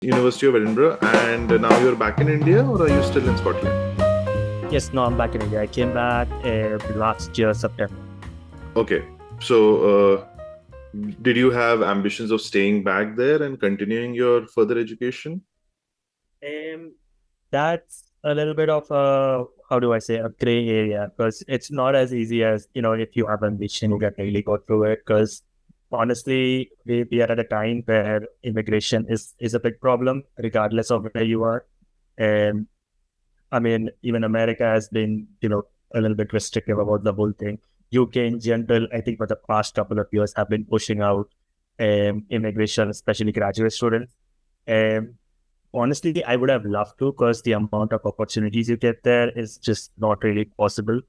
University of Edinburgh, and now you're back in India, or are you still in Scotland? Yes, no, I'm back in India. I came back last year, September. Okay, so did you have ambitions of staying back there and continuing your further education? Um, that's a little bit of how do I say, a gray area because it's not as easy as, if you have ambition, you can really go through it. Because honestly, we are at a time where immigration is a big problem, regardless of where you are. And I mean, even America has been, a little bit restrictive about the whole thing. UK in general, I think for the past couple of years have been pushing out immigration, especially graduate students. Um, Honestly, I would have loved to because the amount of opportunities you get there is just not really possible,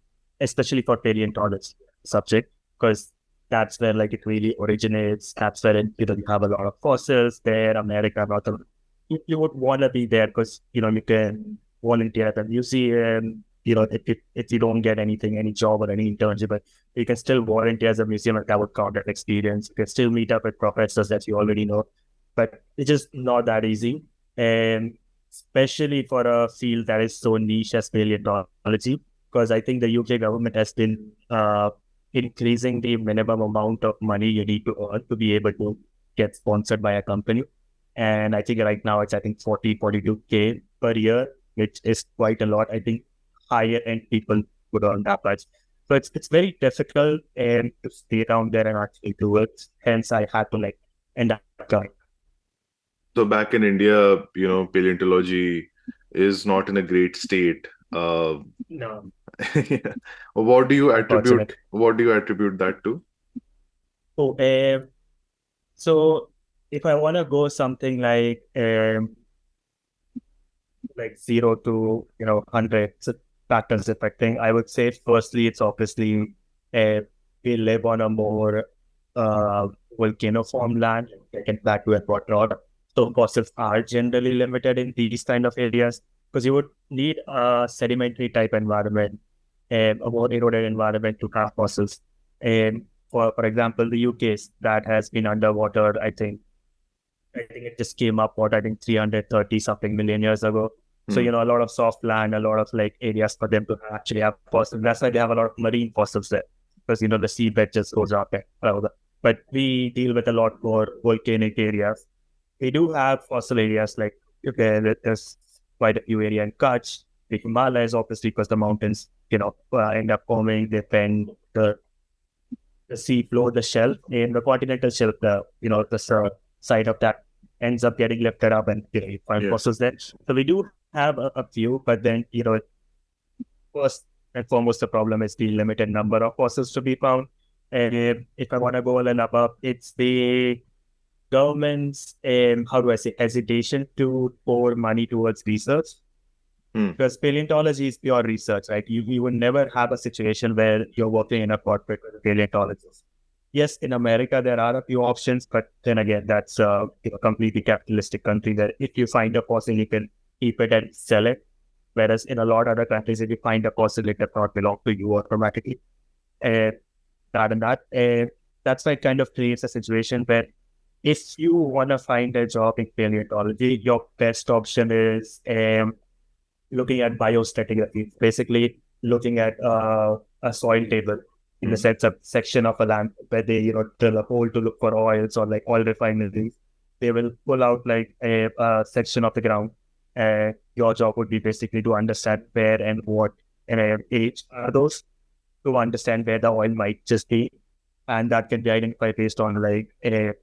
especially for paleontology subject, because that's where like it really originates. That's where you have a lot of fossils there, America, North America. You would want to be there because you can volunteer at the museum. If you don't get anything, any job or any internship, but you can still volunteer as a museum and that would count that experience. You can still meet up with professors that you already know, but it's just not that easy. And especially for a field that is so niche as paleontology, because I think the UK government has been increasing the minimum amount of money you need to earn to be able to get sponsored by a company. And I think right now it's, I think 42K per year, which is quite a lot. I think higher end people would earn that much. So it's very difficult and to stay down there and actually do it. Hence I had to like end up going. So back in India, paleontology is not in a great state. No, Yeah. What do you attribute? unfortunate. What do you attribute that to? So, so if I want to go something like 0 to 100 factors affecting, I would say firstly it's obviously uh, we live on a more volcano-formed land, get back to it whatnot. So fossils are generally limited in these kind of areas because you would need a sedimentary type environment, a more eroded environment to have fossils. And for example, the UK's that has been underwater, I think it just came up, I think 330 something million years ago. So, Hmm. a lot of soft land, a lot of like areas for them to actually have fossils. That's why they have a lot of marine fossils there because, the seabed just goes up there. But we deal with a lot more volcanic areas. We do have fossil areas like, okay, there's quite a few areas in Kutch, the Himalayas, obviously, because the mountains, end up forming, they bend the sea floor, the shelf, and the continental shelf, the side of that ends up getting lifted up and you find Yeah. fossils there. So we do have a few, but then, first and foremost, the problem is the limited number of fossils to be found. And if I want to go a little above, it's the government's, how do I say, hesitation to pour money towards research. Hmm. Because paleontology is pure research, right? You would never have a situation where you're working in a corporate with a paleontologist. Yes, in America, there are a few options, but then again, that's a completely capitalistic country that if you find a fossil, you can keep it and sell it. Whereas in a lot of other countries, if you find a fossil, it does not belong to you automatically. And that's why it kind of creates a situation where if you want to find a job in paleontology, your best option is looking at biostratigraphy, basically looking at a soil table in the Hmm. sense of section of a land where they, drill a hole to look for oils or like oil refineries. They will pull out like a section of the ground. Your job would be basically to understand where and what age are those, to understand where the oil might just be. And that can be identified based on like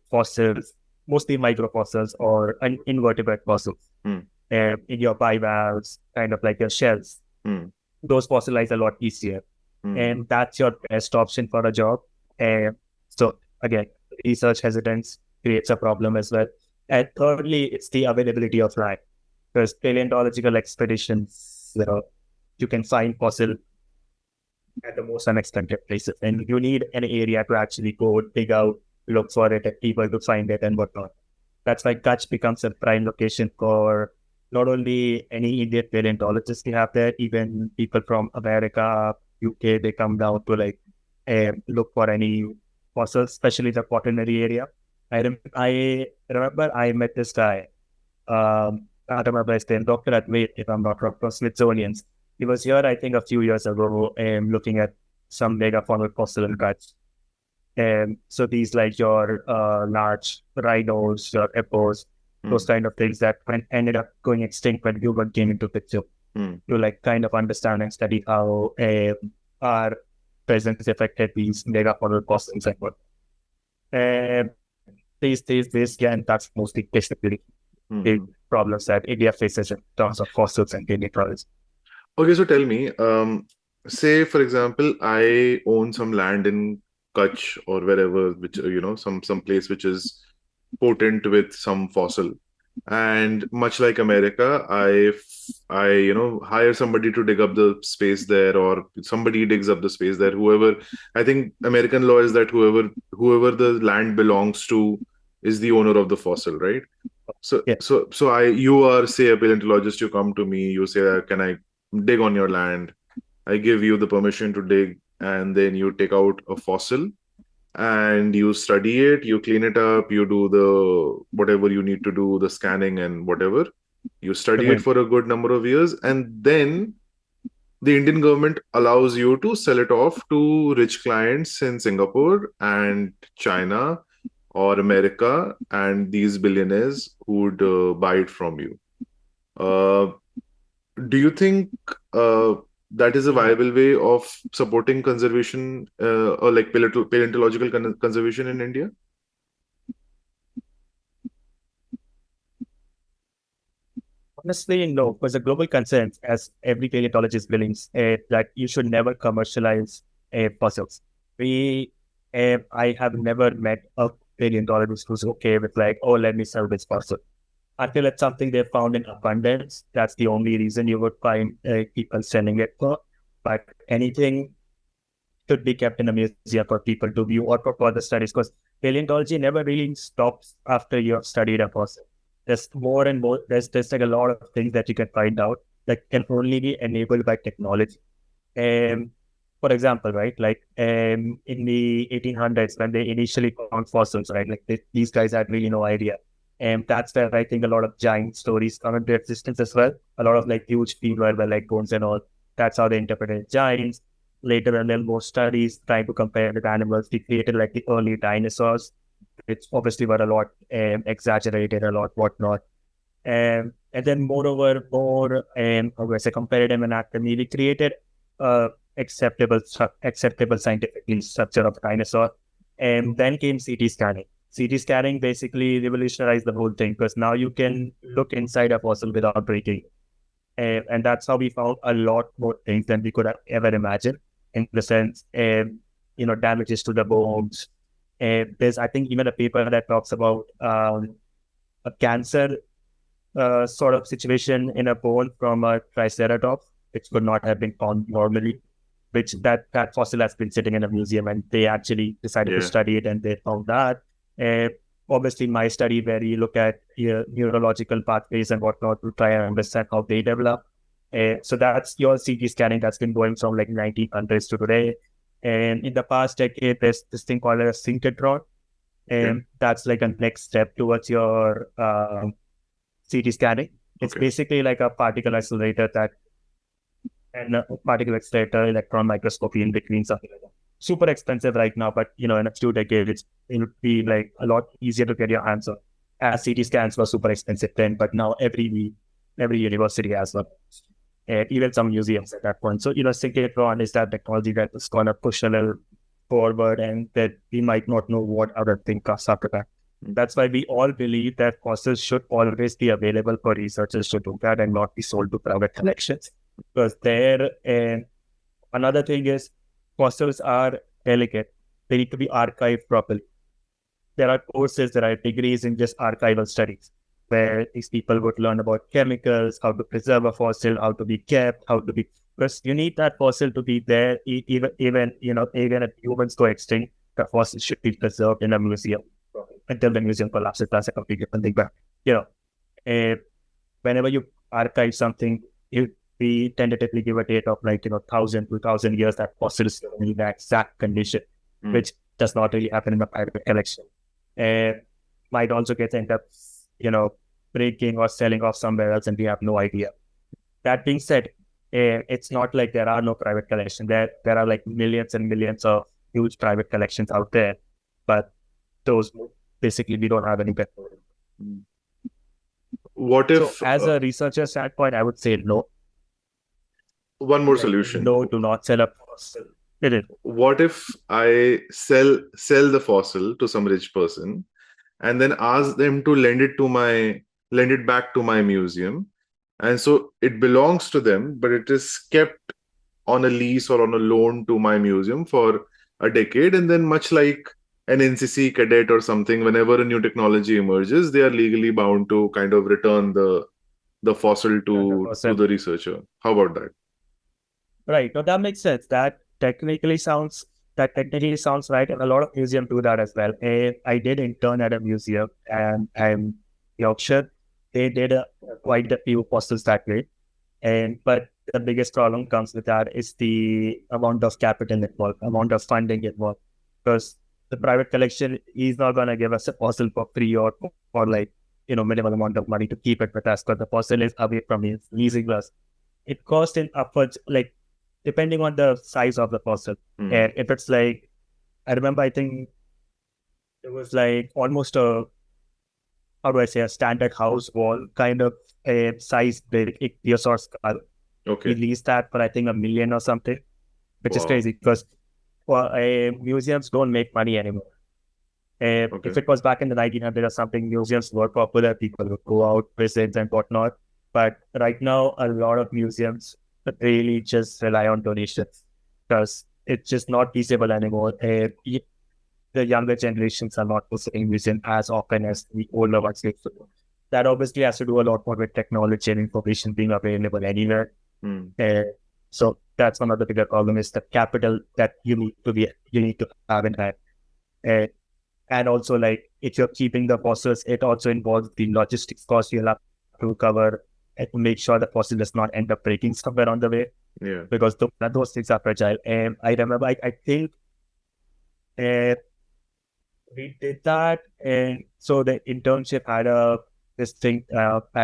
fossils, mostly microfossils or invertebrate fossils Hmm. in your bivalves, kind of like your shells. Hmm. Those fossilize a lot easier. Hmm. And that's your best option for a job. So again, research hesitance creates a problem as well. And thirdly, it's the availability of land. Because paleontological expeditions, you can find fossil at the most unexpected places. And you need an area to actually go dig out, look for it, and people to find it and whatnot. That's why Kutch becomes a prime location for not only any Indian paleontologists we have there, even people from America, UK, they come down to like look for any fossils, especially the quaternary area. I remember I met this guy. I don't remember his name, Dr. at Wade, if I'm not wrong, from Smithsonian's. He was here, I think, a few years ago, looking at some megafaunal fossil cuts. So these like your large rhinos, your hippos, those kind of things that ended up going extinct when human came into picture. To like kind of understand and study how our presence affected these megafaunal fossils and what. And that's mostly basically big problems that India faces in terms of fossils and dinosaurs. Okay, so tell me, say for example, I own some land in Kutch or wherever, which some place which is potent with some fossil, and much like America, I hire somebody to dig up the space there, or somebody digs up the space there. Whoever, I think American law is that whoever the land belongs to is the owner of the fossil, right? So Yeah. you are, say, a paleontologist. You come to me, you say, can I dig on your land? I give you the permission to dig, and then you take out a fossil and you study it, you clean it up, you do the whatever you need to do, the scanning and whatever. You study it for a good number of years, and then the Indian government allows you to sell it off to rich clients in Singapore and China or America, and these billionaires who would buy it from you. Do you think that is a viable way of supporting conservation or like paleontological conservation in India? Honestly, no, because the global consensus, as every paleontologist believes, that you should never commercialize fossils. I have never met a paleontologist who's okay with like, oh, let me sell this fossil. Until it's something they found in abundance, that's the only reason you would find people selling it for. But anything should be kept in a museum for people to view or for further studies, because paleontology never really stops after you have studied a fossil. There's more and more, there's like a lot of things that you can find out that can only be enabled by technology. For example, right, like in the 1800s, when they initially found fossils, right, like these guys had really no idea. And that's where I think a lot of giant stories come into existence as well. A lot of like huge femur were like bones and all. That's how they interpreted giants. Later, a little more studies trying to compare with animals. They created like the early dinosaurs, which obviously were a lot exaggerated, a lot whatnot. And then moreover, comparative anatomy, we created acceptable scientifically structure of dinosaur. And then came CT scanning. CT scanning basically revolutionized the whole thing, because now you can look inside a fossil without breaking. And that's how we found a lot more things than we could have ever imagined, in the sense, damages to the bones. There's, I think, even a paper that talks about a cancer sort of situation in a bone from a triceratops, which could not have been found normally, which that fossil has been sitting in a museum, and they actually decided to study it, and they found that. Obviously, my study where you look at neurological pathways and whatnot to try and understand how they develop. So that's your CT scanning that's been going from like 1900s to today. And in the past decade, there's this thing called a synchrotron. And that's like a next step towards your CT scanning. It's basically like a particle accelerator and a particle accelerator, electron microscopy in between, something like that. Super expensive right now, but in a few decades, it'll be like a lot easier to get your hands on. As CT scans were super expensive then, but now every university has one. Even some museums at that point. So, synchrotron is that technology that is going to push a little forward, and that we might not know what other thing comes after that. That's why we all believe that fossils should always be available for researchers to do that and not be sold to private collections. Because another thing is, fossils are delicate. They need to be archived properly. There are courses, there are degrees in just archival studies, where these people would learn about chemicals, how to preserve a fossil, how to be kept, because you need that fossil to be there. Even if humans go extinct, the fossil should be preserved in a museum until the museum collapses. That's a completely different thing. But whenever you archive something, we tentatively give a date of 1,000, 2,000 years that fossil is in the exact condition, which does not really happen in a private collection. Might also get end up, breaking or selling off somewhere else and we have no idea. That being said, it's not like there are no private collections. There are like millions and millions of huge private collections out there, but those basically we don't have any control. What if So as a researcher standpoint, I would say no. one more solution? No, do not sell a fossil. What if I sell the fossil to some rich person and then ask them to lend it back to my museum, and so it belongs to them, but it is kept on a lease or on a loan to my museum for a decade, and then much like an NCC cadet or something, whenever a new technology emerges, they are legally bound to kind of return the fossil to the researcher. How about that? Right. No, that makes sense. That technically sounds right, and a lot of museums do that as well. I did intern at a museum, and I'm Yorkshire. They did quite a few fossils that way, but the biggest problem comes with that is the amount of capital involved, amount of funding involved, because the private collection is not going to give us a fossil for free or like minimal amount of money to keep it with us, because the fossil is away from his leasing us. It costs in upwards, like, depending on the size of the fossil. And if it's like, I remember, I think it was like almost a standard house wall kind of a size big ichthyosaur skull. Okay. We leased that for I think $1 million or something, which is crazy because museums don't make money anymore. If it was back in the 1900s or something, museums were popular. People would go out, visit and whatnot. But right now, a lot of museums really just rely on donations because it's just not feasible anymore. The younger generations are not visiting museums as often as the older ones used to. That obviously has to do a lot more with technology and information being available anywhere. So that's one of the bigger problems, is the capital that you need to have in that. And also, like, if you're keeping the fossils, it also involves the logistics cost you'll have to cover and to make sure the fossil does not end up breaking somewhere on the way. Yeah. Because those things are fragile. And I remember, I think we did that. And so the internship had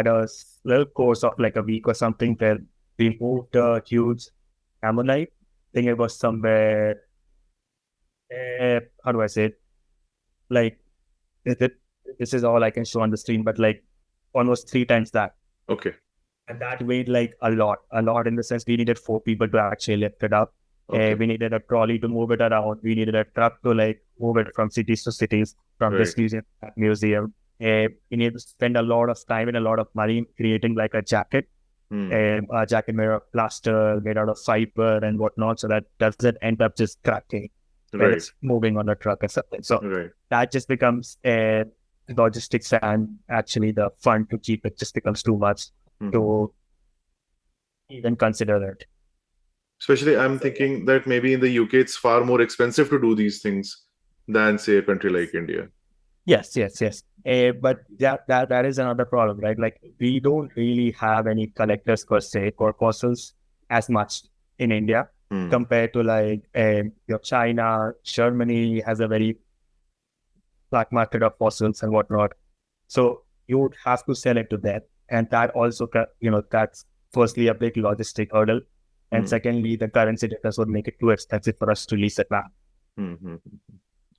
a little course of like a week or something where we moved a huge ammonite. I think it was somewhere, how do I say it? Like, this is all I can show on the screen, but like almost 3 times that. Okay. And that weighed like a lot in the sense we needed 4 people to actually lift it up. Okay. We needed a trolley to move it around. We needed a truck to like move it from cities to cities, from this museum to that museum. We needed to spend a lot of time and a lot of money creating like a jacket. A jacket made out of plaster, made out of fiber and whatnot, so that doesn't end up just cracking when it's moving on a truck or something. So that just becomes logistics, and actually the fund to keep it just becomes too much to even consider it. Especially, I'm thinking that maybe in the UK it's far more expensive to do these things than, say, a country like India. Yes. But that is another problem, right? Like, we don't really have any collectors per se for fossils as much in India compared to like China. Germany has a very black market of fossils and whatnot. So you would have to sell it to them. And that also, that's firstly a big logistic hurdle. And secondly, the currency difference would make it too expensive for us to lease it back.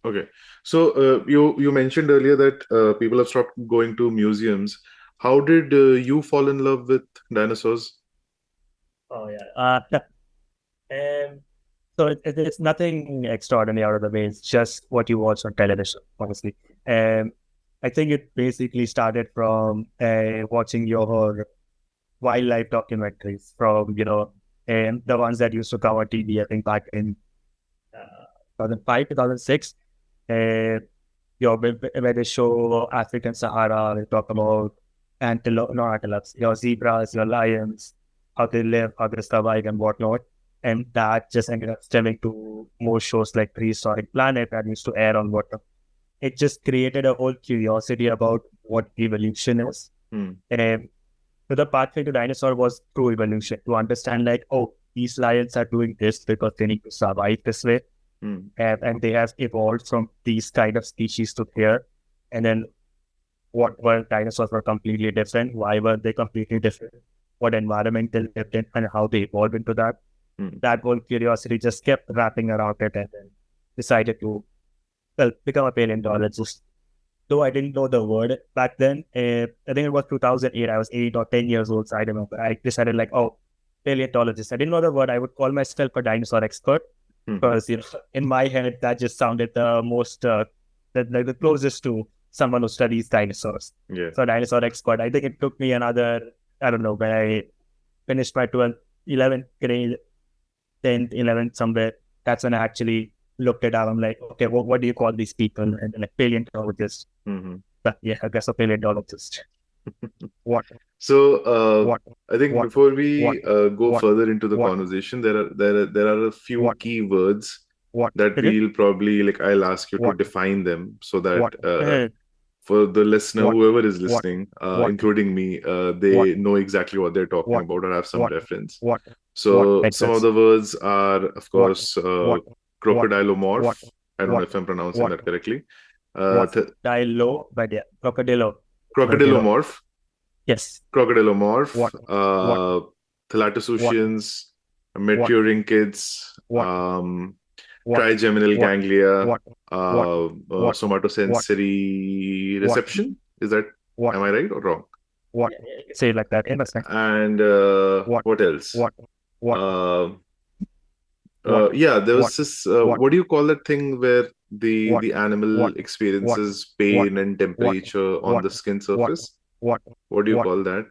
Okay. So you mentioned earlier that people have stopped going to museums. How did you fall in love with dinosaurs? Oh, yeah. So it's nothing extraordinary out of the way. It's just what you watch on television, honestly. I think it basically started from watching your wildlife documentaries from, and the ones that used to come on TV, I think back in 2005, 2006. Where they show African Sahara, they talk about antelopes, your zebras, your lions, how they live, how they survive and whatnot. And that just ended up stemming to more shows like Prehistoric Planet that used to air on water. It just created a whole curiosity about what evolution is. And so the pathway to dinosaur was through evolution, to understand like, oh, these lions are doing this because they need to survive this way. And they have evolved from these kind of species to here. And then what were dinosaurs were completely different, why were they completely different, what environment they lived in, and how they evolved into that. That whole curiosity just kept wrapping around it, and then decided to, well, become a paleontologist. Though I didn't know the word back then. I think it was 2008. I was 8 or 10 years old. So I remember I decided like, oh, paleontologist. I didn't know the word. I would call myself a dinosaur expert because, in my head, that just sounded the most, the closest to someone who studies dinosaurs. Yeah. So dinosaur expert. I think it took me another, I don't know, when I finished my 11th grade, 10th, 11th, somewhere. That's when I actually looked it up. I'm like, okay, what do you call these people? And like paleontologist. But yeah, I guess a paleontologist. So I think before we go further into the conversation, there are a few key words that we'll probably, like, I'll ask you to define them so that for the listener, whoever is listening, including me, they know exactly what they're talking about or have some reference. So some of the words are, of course, crocodilomorph. I don't know if I'm pronouncing that correctly. But yeah, crocodilomorph. Yes. Crocodilomorph. Thalattosuchians, maturing kids, trigeminal ganglia, somatosensory reception. Is that, am I right or wrong? Say it like that. And what else? Yeah, there was this, what do you call that thing where the animal experiences pain and temperature on the skin surface? What do you call that?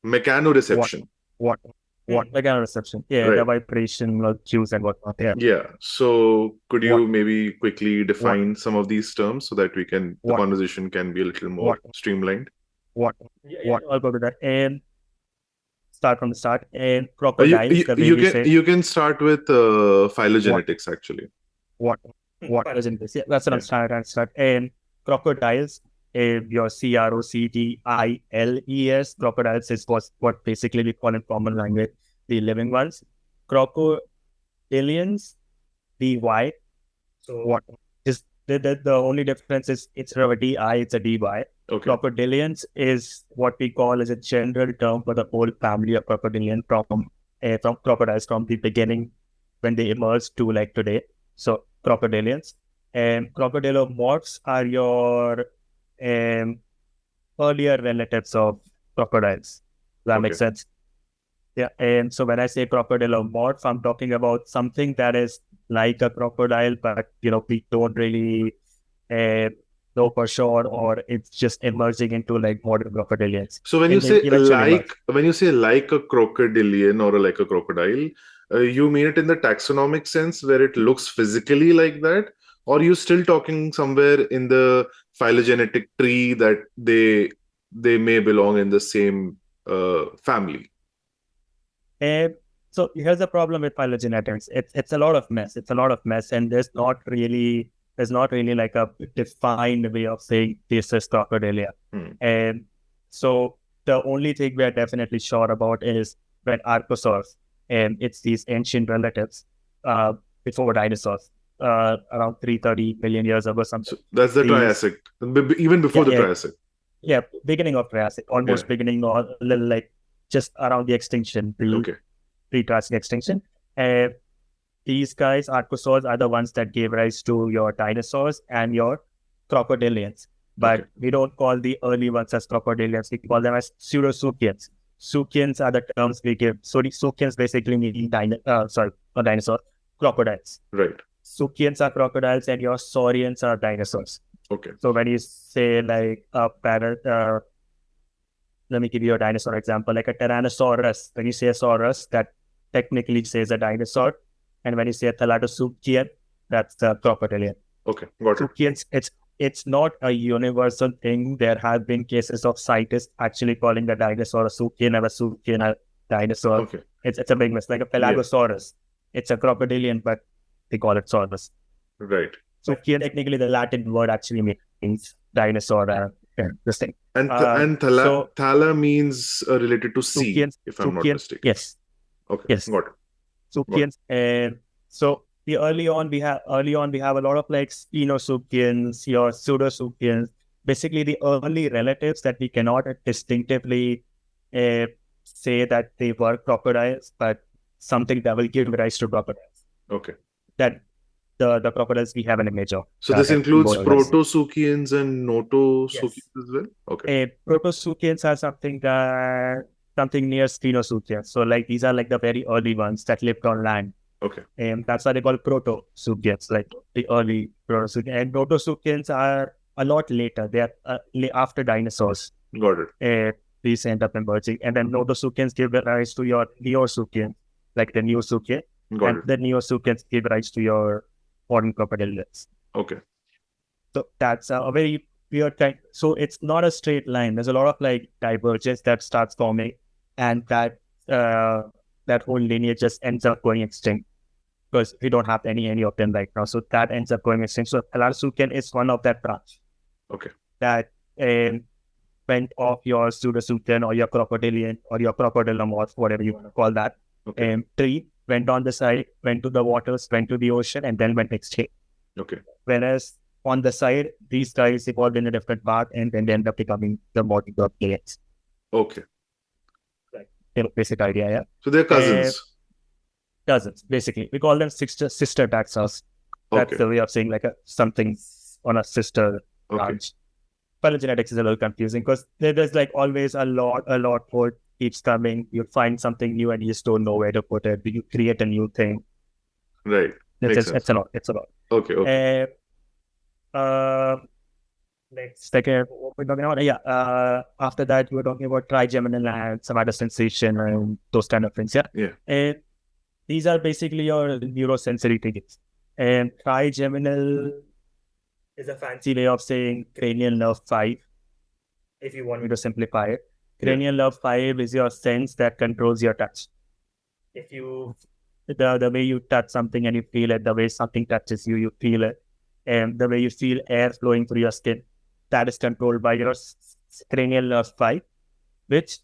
Mechanoreception. Mechanoreception. Yeah, the vibration cues and whatnot. Yeah. So could you maybe quickly define some of these terms so that the conversation can be a little more streamlined? I'll go to that. And start from the start. And crocodiles. You can start with phylogenetics, actually. Phylogenetics. Yeah, that's what I'm trying to start. And crocodiles, your CROCODILES, crocodiles is what basically we call in common language the living ones. Crocodilians, DY. So is the only difference is instead of a DI, it's a DY. Okay. Crocodilians is what we call as a general term for the whole family of crocodilian from crocodiles from the beginning when they emerged to like today. So crocodilians and crocodilomorphs are your earlier relatives of crocodiles. Does that make sense? Yeah. And so when I say crocodilomorph, I'm talking about something that is like a crocodile, but we don't really know for sure, or it's just emerging into like modern crocodilians. So when you say like a crocodilian or like a crocodile, you mean it in the taxonomic sense where it looks physically like that, or you still talking somewhere in the phylogenetic tree that they may belong in the same family? So here's the problem with phylogenetics. It's a lot of mess. And there's not really like a defined way of saying this is crocodilia. And so the only thing we are definitely sure about is when archosaurs, and it's these ancient relatives before dinosaurs, around 330 million years ago. Something. So that's the Triassic, even before the Triassic. Yeah, beginning of Triassic, almost beginning or a little like just around the extinction, pre-Triassic extinction. These guys, archosaurs, are the ones that gave rise to your dinosaurs and your crocodilians. But we don't call the early ones as crocodilians. We call them as pseudosuchians. Suchians are the terms we give. So the suchians basically mean dinosaurs, crocodiles. Right. Suchians are crocodiles and your saurians are dinosaurs. Okay. So when you say like a let me give you a dinosaur example, like a Tyrannosaurus. When you say a saurus, that technically says a dinosaur. And when you say a thalattosuchian, that's the crocodilian. Okay, got it. Suchians, it's not a universal thing. There have been cases of scientists actually calling the dinosaur a suchian and a suchian a dinosaur. Okay. It's a big mess, like a Pelagosaurus. Yeah. It's a crocodilian, but they call it saurus. Right. Suchian, technically the Latin word actually means dinosaur. This thing. And thala means related to sea, if I'm not mistaken. Yes. Okay. Yes. Got it. Suchians. And so early on we have a lot of like Spinosuchians, your pseudosuchians. basically the early relatives that we cannot distinctively say that they were crocodiles, but something that will give rise to crocodiles. Okay. That the crocodiles we have an image of. So this includes more or less. protosuchians and notosuchians Yes. as well? Okay. Protosuchians are something near Spinosaurus. So like these are like the very early ones that lived on land. Okay. That's why they call protosuchians, like the early protosuchians. And notosuchians are a lot later. They are after dinosaurs. Got it. These end up emerging. And then notosuchians give rise to your neosuchians, like the neosuchian. Got and it. the neosuchians give rise to your modern crocodiles. Okay. So that's a very weird kind. So it's not a straight line. There's a lot of like divergence that starts forming, and that whole lineage just ends up going extinct because we don't have any of them right now. So that ends up going extinct. So thalattosuchian is one of that branch. Okay. That went off your pseudosuchian or your crocodilian or your crocodilomorph, whatever you want to call that. Okay. Tree went on the side, went to the waters, went to the ocean, and then went extinct. Okay. Whereas on the side, these guys evolved in a different path, and then they end up becoming the modern players. Okay. Right. Basic idea, yeah. So they're cousins. Cousins, basically. We call them sister taxons. That's Okay. the way of saying like something on a sister branch. Phylogenetics is a little confusing because there's like always a lot more keeps coming. You find something new and you just don't know where to put it. You create a new thing. Right. It's a lot. Okay. Next, second, what we're talking about? Yeah. After that, we were talking about trigeminal and somatosensation and those kind of things. Yeah. Yeah. And these are basically your neurosensory things. And trigeminal is a fancy way of saying cranial nerve 5, if you want me to simplify it. Cranial nerve 5 is your sense that controls your touch. If you, the way you touch something and you feel it, the way something touches you, you feel it. And the way you feel air flowing through your skin, that is controlled by your cranial nerve 5, which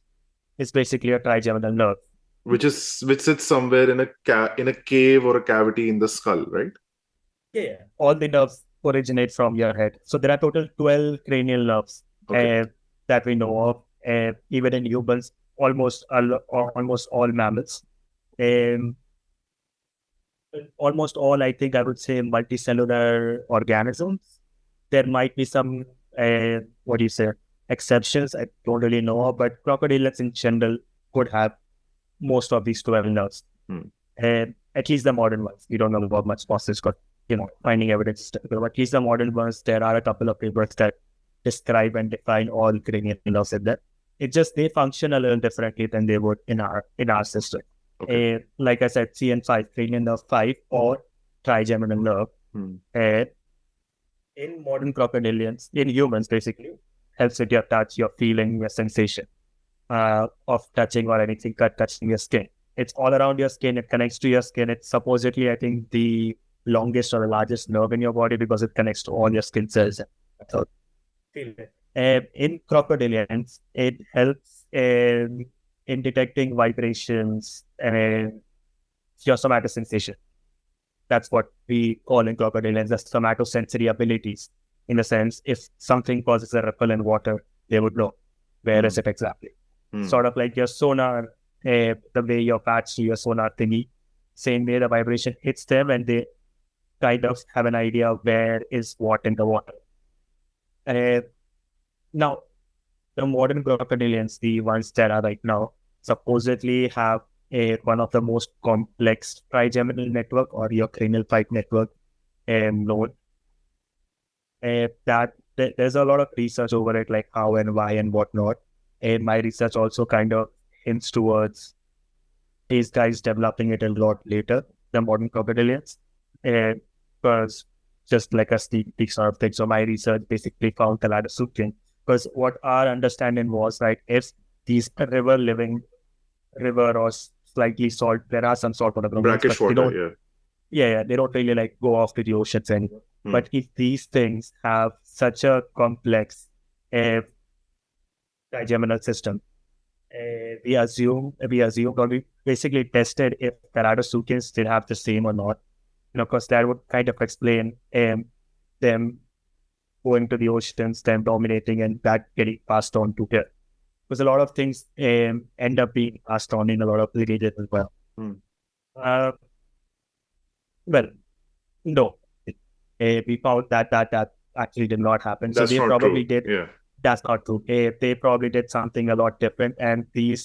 is basically a trigeminal nerve. Which sits somewhere in a cave or a cavity in the skull, right? Yeah. All the nerves originate from your head. So there are total 12 cranial nerves that we know of. Even in humans, almost all mammals. Almost all, I think I would say, multicellular organisms. There might be some, exceptions. I don't really know, but crocodiles in general could have most of these 12 nerves. At least the modern ones. We don't know about much fossils, but finding evidence. But at least the modern ones, there are a couple of papers that describe and define all cranial nerves in that. It's just they function a little differently than they would in our system. Okay. Like I said, CN5, cranial nerve 5, or trigeminal nerve. In modern crocodilians, in humans, basically, helps with your touch, your feeling, your sensation of touching or anything, touching your skin. It's all around your skin. It connects to your skin. It's supposedly, I think, the longest or the largest nerve in your body because it connects to all your skin cells. So, in crocodilians, it helps in detecting vibrations and your somatosensation. That's what we call in crocodilians the somatosensory abilities. In a sense, if something causes a ripple in water, they would know where is it exactly. Sort of like your sonar, the way your patch to your sonar thingy, same way the vibration hits them and they kind of have an idea of where is what in the water. Now, the modern crocodilians, the ones that are right now, supposedly have one of the most complex trigeminal network or your cranial 5 network known. That there's a lot of research over it, like how and why and whatnot. And my research also kind of hints towards these guys developing it a lot later, the modern crocodilians. Because just like a sneak peek sort of thing. So my research basically found thalattosuchian. Because what our understanding was, right, if these river or slightly salt, there are some salt water. Brackish water, they don't really like go off to the oceans anymore. But if these things have such a complex trigeminal system, we assume or we basically tested if thalattosuchians still have the same or not. Because that would kind of explain them going to the oceans, them dominating, and that getting passed on to here. Because a lot of things end up being passed on in a lot of lineages as well. Uh, well, no, we found that actually did not happen. That's so they not probably true. did. Yeah. That's not true. They probably did something a lot different, and the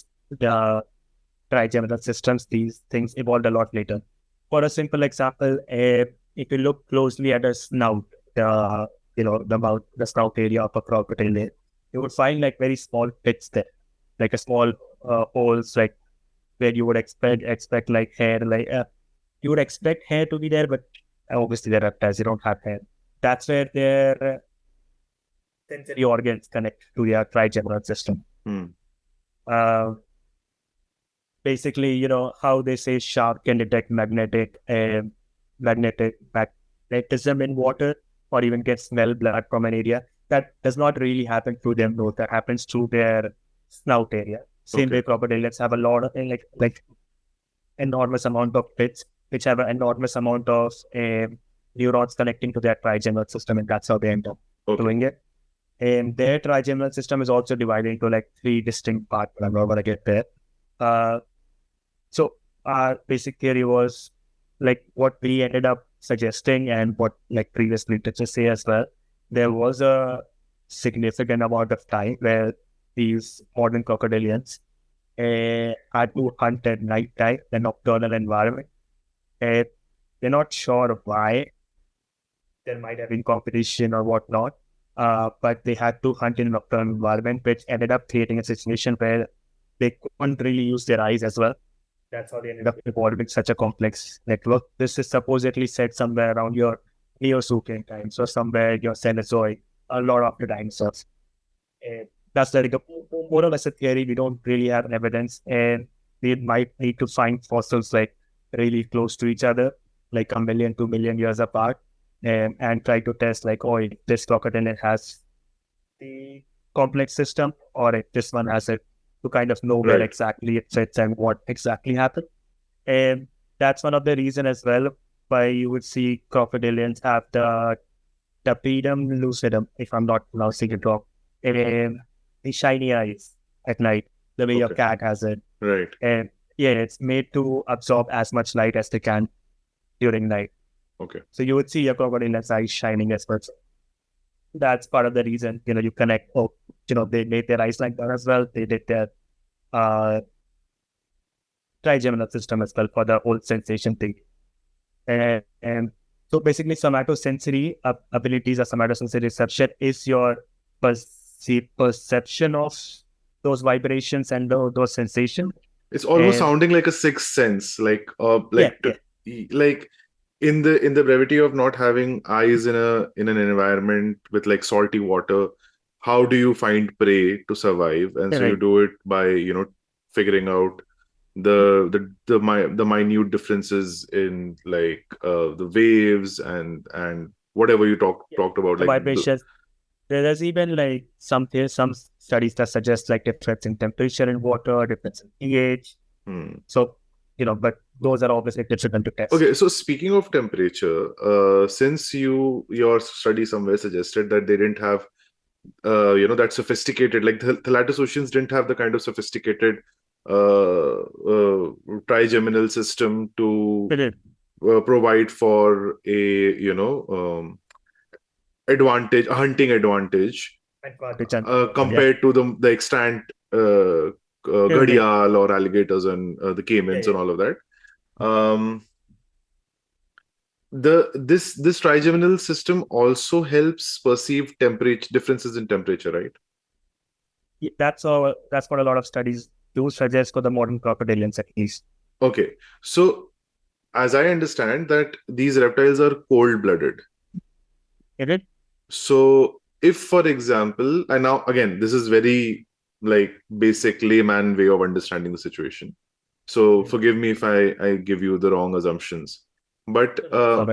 trigeminal systems, these things evolved a lot later. For a simple example, if you look closely at a snout, the mouth, the snout area of a crocodile, you would find like very small pits there, like a small holes, like where you would expect like hair, like you would expect hair to be there, but obviously they're reptiles, they don't have hair. That's where their sensory organs connect to their trigeminal system. Basically, how they say shark can detect magnetism in water, or even get smell blood from an area. That does not really happen through their nose. That happens through their snout area. Same way, crocodiles have a lot of like enormous amount of pits, which have an enormous amount of neurons connecting to their trigeminal system, and that's how they end up doing it. And their trigeminal system is also divided into like 3 distinct parts, but I'm not going to get there. So our basic theory was like what we ended up suggesting, and what like previous literature say as well. There was a significant amount of time where these modern crocodilians had to hunt at night time, the nocturnal environment. They're not sure why. There might have been competition or whatnot, but they had to hunt in a nocturnal environment, which ended up creating a situation where they couldn't really use their eyes as well. That's how they ended up evolving such a complex network. This is supposedly said somewhere around your Neozoic time, so somewhere your Cenozoic, a lot of the dinosaurs. That's like more or less a theory. We don't really have evidence, and we might need to find fossils like really close to each other, like 1 million, 2 million years apart, and try to test like, oh, if this crocodile has the complex system, or if this one has it, to kind of know where exactly it fits and what exactly happened. And that's one of the reasons as well why you would see crocodilians have the pedum lucidum, if I'm not pronouncing it wrong, and the shiny eyes at night, the way your cat has it. Right. And yeah, it's made to absorb as much light as they can during night. Okay. So you would see your crocodile's eyes shining as well. That's part of the reason, you connect. They made their eyes like that as well. They did their trigeminal system as well for the whole sensation thing. And so basically somatosensory abilities or somatosensory reception is your perception of those vibrations and those sensations. It's almost sounding like a sixth sense, like in the brevity of not having eyes in an environment with like salty water. How do you find prey to survive? And so you do it by figuring out the minute differences in like the waves and whatever you talked about, like vibrations. There's even like some studies that suggest like difference in temperature in water, difference in pH. So but those are obviously difficult to test. Okay, so speaking of temperature, since your study somewhere suggested that they didn't have that sophisticated, like the thalattosuchians didn't have the kind of sophisticated trigeminal system to provide for a hunting advantage compared to the extant Gharial or alligators and the caimans and all of that. This trigeminal system also helps perceive differences in temperature, right? Yeah, that's what a lot of studies do suggest for the modern crocodilians, at least. Okay, so as I understand that these reptiles are cold-blooded. Is it? So if, for example, and now again, this is very like basic layman way of understanding the situation. So forgive me if I give you the wrong assumptions. But so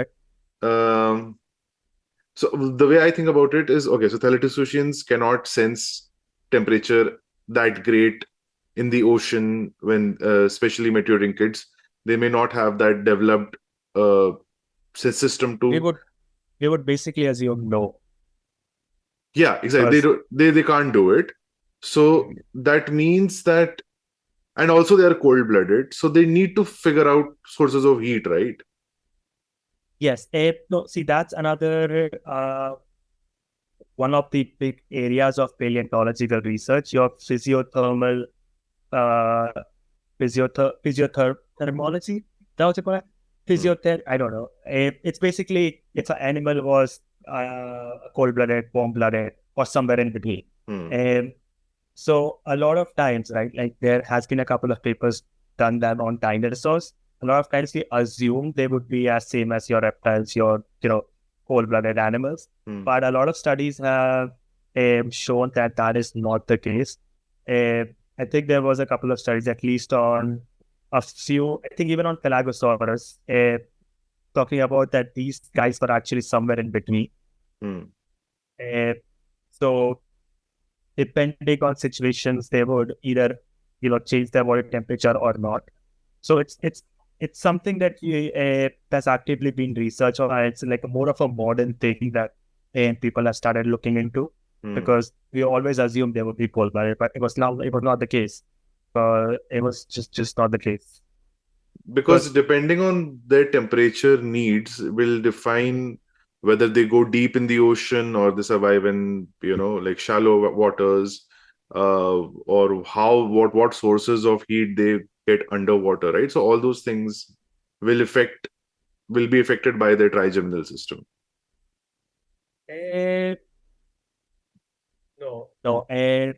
the way I think about it is, okay, so thalattosuchians cannot sense temperature that great in the ocean when, especially maturing kids, they may not have that developed system to. We would basically assume no. Yeah, exactly. They can't do it. So that means that, and also they are cold-blooded, so they need to figure out sources of heat, right? Yes. No, see, that's another one of the big areas of paleontological research. Your physiothermal, uh, physiothermology. That was it called? I don't know. It's basically, if an animal was cold-blooded, warm-blooded, or somewhere in between. So a lot of times, right, like there has been a couple of papers done that on dinosaurs. A lot of times we assume they would be as same as your reptiles, your, cold-blooded animals. But a lot of studies have shown that that is not the case. I think there was a couple of studies, at least on a few, I think even on Pelagosaurus, talking about that these guys were actually somewhere in between. So depending on situations, they would either, change their body temperature or not. So it's something that that's actively been researched, or it's like more of a modern thing that people have started looking into, because we always assumed they would be cold-blooded, but it was not the case. It was just not the case. Because depending on their temperature needs will define whether they go deep in the ocean or they survive in, like shallow waters, or what sources of heat they get underwater, right? So all those things will be affected by their trigeminal system. No, and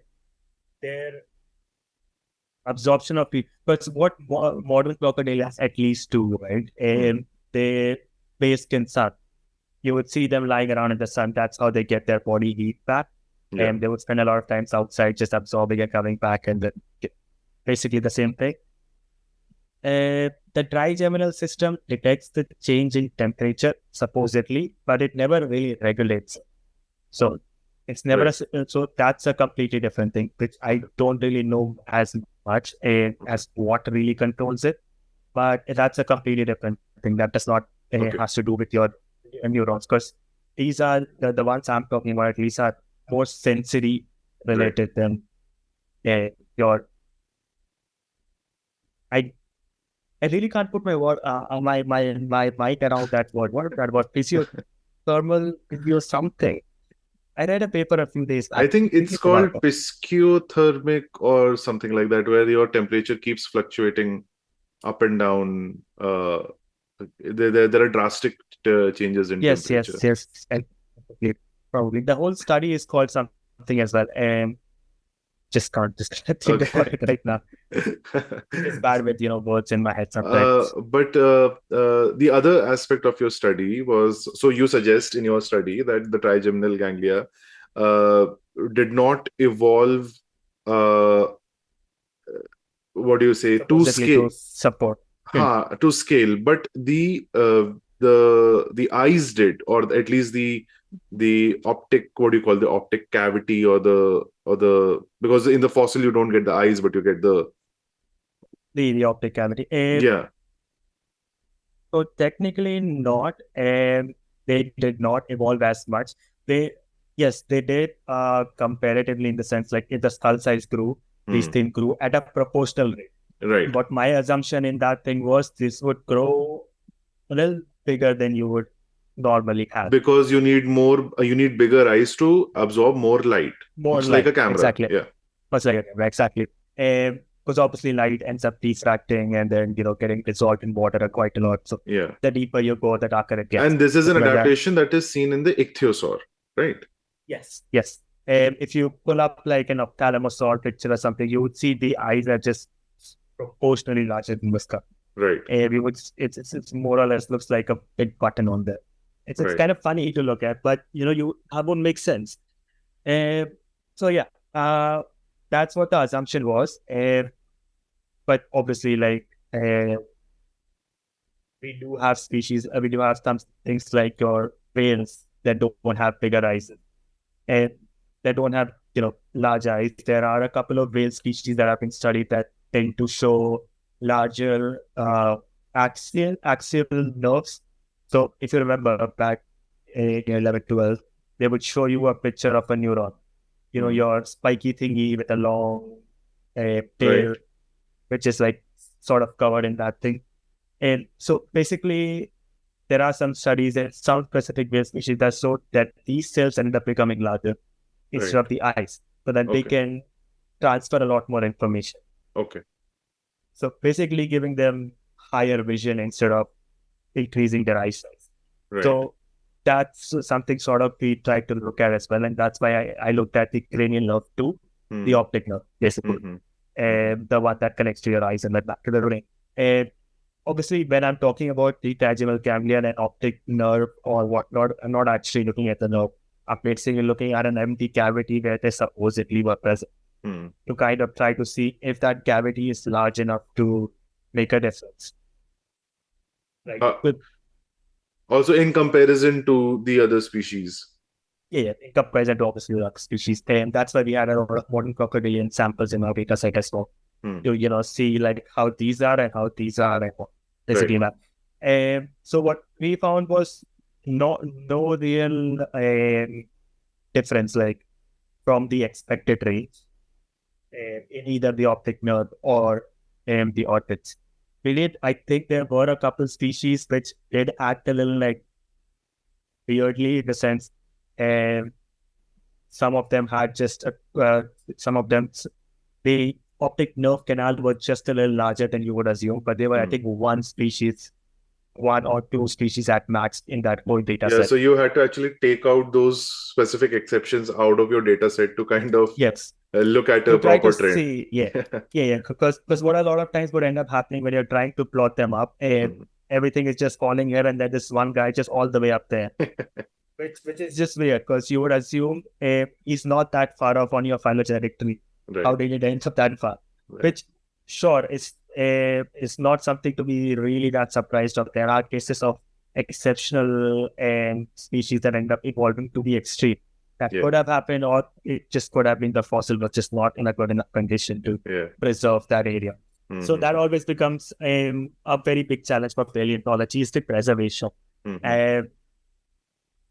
their absorption of heat. But what modern crocodile has at least two, right? And they based in sun. You would see them lying around in the sun. That's how they get their body heat back. Yeah. And they would spend a lot of times outside just absorbing and coming back, and then basically the same thing. The trigeminal system detects the change in temperature, supposedly, but it never really regulates. So it's never so that's a completely different thing, which I don't really know as much as what really controls it. But that's a completely different thing. That does not has to do with your neurons, because these are the ones I'm talking about. At least are more sensory related than your. I really can't put my word my mic around that word. What is that word? Physiothermal, physio something. I read a paper a few days back. I think it's called pisciothermic or something like that, where your temperature keeps fluctuating up and down. There are drastic changes in temperature. Yes. And probably the whole study is called something as well. Just can't think about it right now. It's bad with words in my head sometimes. But the other aspect of your study was, so you suggest in your study that the trigeminal ganglia did not evolve. What do you say? To scale. To support. To scale, but the eyes did, or at least the optic, what do you call the optic cavity, or the because in the fossil you don't get the eyes, but you get the optic cavity. Yeah. So technically not, and they did not evolve as much. They did comparatively, in the sense like if the skull size grew, these things grew at a proportional rate. Right. But my assumption in that thing was this would grow a little bigger than you would normally have. Because you need bigger eyes to absorb more light. Much like a camera. Exactly. Yeah. Much like a camera, exactly. Because obviously light ends up diffracting and then, getting dissolved in water quite a lot. So the deeper you go, the darker it gets. And this is an adaptation that is seen in the ichthyosaur, right? Yes. If you pull up like an ophthalmosaur picture or something, you would see the eyes are just proportionally larger than the skull. Right. It's more or less looks like a big button on there. It's kind of funny to look at, but that won't make sense. So that's what the assumption was. But obviously, like we do have species, we do have some things like your whales that don't have bigger eyes, and they don't have large eyes. There are a couple of whale species that have been studied that tend to show larger axial nerves. So if you remember back in 11, 12, they would show you a picture of a neuron, your spiky thingy with a long tail, Right. which is like sort of covered in that thing. And so basically, there are some studies in some specific whale species that show that these cells end up becoming larger instead Right. of the eyes, so that they Okay. can transfer a lot more information. Okay. So basically giving them higher vision instead of increasing their eye size. Right. So that's something sort of we try to look at as well. And that's why I looked at the cranial nerve too, the optic nerve, basically. The one that connects to your eyes and then back to the brain. And obviously, when I'm talking about the trigeminal ganglion and optic nerve or whatnot, I'm not actually looking at the nerve. I'm basically looking at an empty cavity where they supposedly were present to kind of try to see if that cavity is large enough to make a difference. Right. Also, in comparison to the other species. Yeah, in comparison to obviously other species. And that's why we had a lot of modern crocodilian samples in our data set as well. To see like how these are and how these are and basically that. So what we found was no real difference like from the expected range in either the optic nerve or the orbits. Really, I think there were a couple species which did act a little like weirdly in the sense, some of them had just some of them the optic nerve canal was just a little larger than you would assume, but they were I think one or two species at max in that whole data set. So you had to actually take out those specific exceptions out of your data set to kind of look at a proper trend. See, because what a lot of times would end up happening when you're trying to plot them up, and everything is just falling here, and then this one guy just all the way up there, which is just weird because you would assume he's not that far off on your phylogenetic tree. Right. How did it end up that far? Right. Which, sure, is not something to be really that surprised of. There are cases of exceptional species that end up evolving to the extreme. That could have happened, or it just could have been the fossil was just not in a good enough condition to preserve that area. So that always becomes a very big challenge for paleontology is the preservation.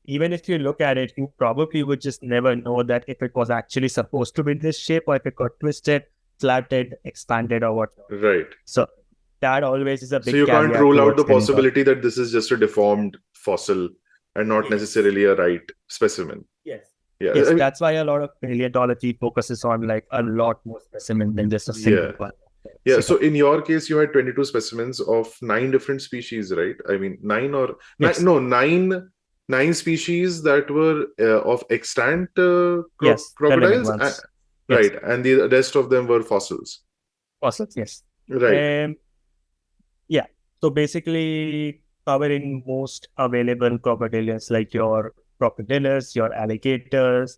Even if you look at it, you probably would just never know that if it was actually supposed to be in this shape or if it got twisted, flattened, expanded or whatnot. Right. So that always is a big So you can't rule out the possibility that this is just a deformed fossil and not necessarily a right specimen. Yes, that's why a lot of paleontology focuses on like a lot more specimens than just a single one. So in your case, you had 22 specimens of 9 different species, right? I mean, 9 species that were of extant crocodiles. Right. And the rest of them were fossils. Fossils, yes. Right. So basically covering most available crocodilians like your crocodiles, your alligators,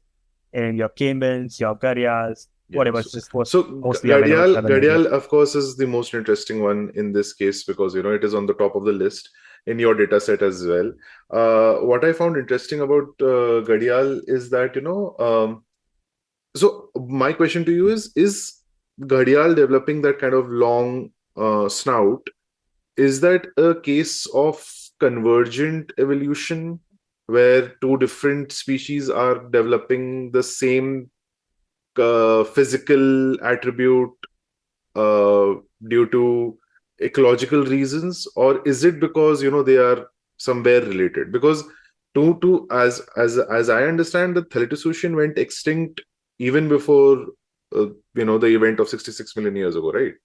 and your caimans, your gharials, whatever. So Gharial, of course, is the most interesting one in this case because, it is on the top of the list in your data set as well. What I found interesting about Gharial is that, so my question to you is Gharial developing that kind of long snout, is that a case of convergent evolution where 2 different species are developing the same physical attribute due to ecological reasons, or is it because they are somewhere related? Because as I understand, the thalattosuchian went extinct even before the event of 66 million years ago, right?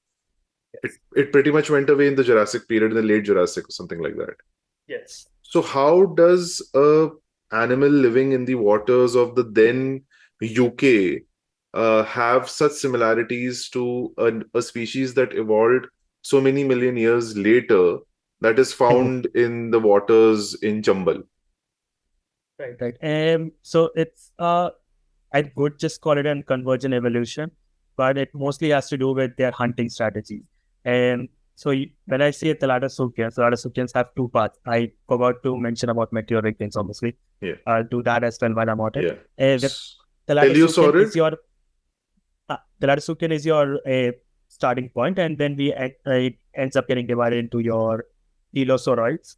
It pretty much went away in the Jurassic period, in the late Jurassic or something like that. Yes. So how does a animal living in the waters of the then UK have such similarities to a species that evolved so many million years later that is found in the waters in Chambal? Right. So it's I would just call it a convergent evolution, but it mostly has to do with their hunting strategies. And so when I say thalattosuchians have 2 parts. I forgot to mention about meteoric things, obviously. I'll do that as well while I'm at it. Thalattosuchian is your starting point, and then it ends up getting divided into your Telosauroids.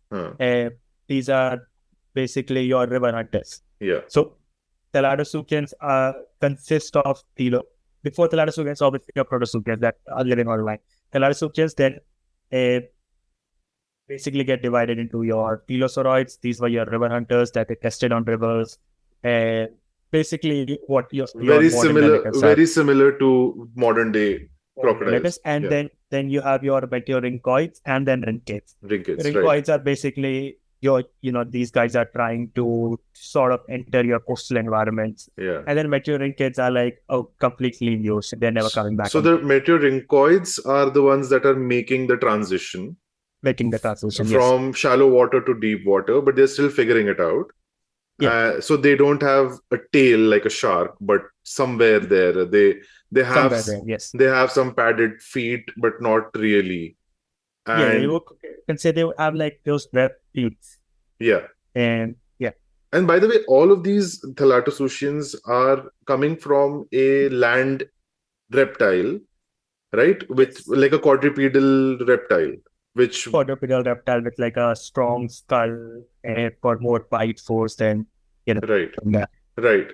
These are basically your river hunters. Yeah. So thalattosuchians consist of before thalattosuchians, obviously your protosuchians that are living online. Thalattosuchians then basically get divided into your telosauroids. These were your river hunters that they tested on rivers. And basically what your modern mimickers are. Very similar to modern day crocodiles. And then you have your meteorynchoids and then rhynchids. Rhynchids, right. Rhynchoids are basically these guys are trying to sort of enter your coastal environments. Yeah. And then meteorynchids are like, completely new. So they're never coming back. So the meteorynchoids are the ones that are making the transition. From shallow water to deep water, but they're still figuring it out. Yeah. So they don't have a tail like a shark, but somewhere there they have they have some padded feet, but not really. And you can say they have like those webbed feet. Yeah. And and by the way, all of these thalattosuchians are coming from a land reptile, right? With like a quadrupedal reptile. Quadrupedal reptile with like a strong skull and for more bite force than right.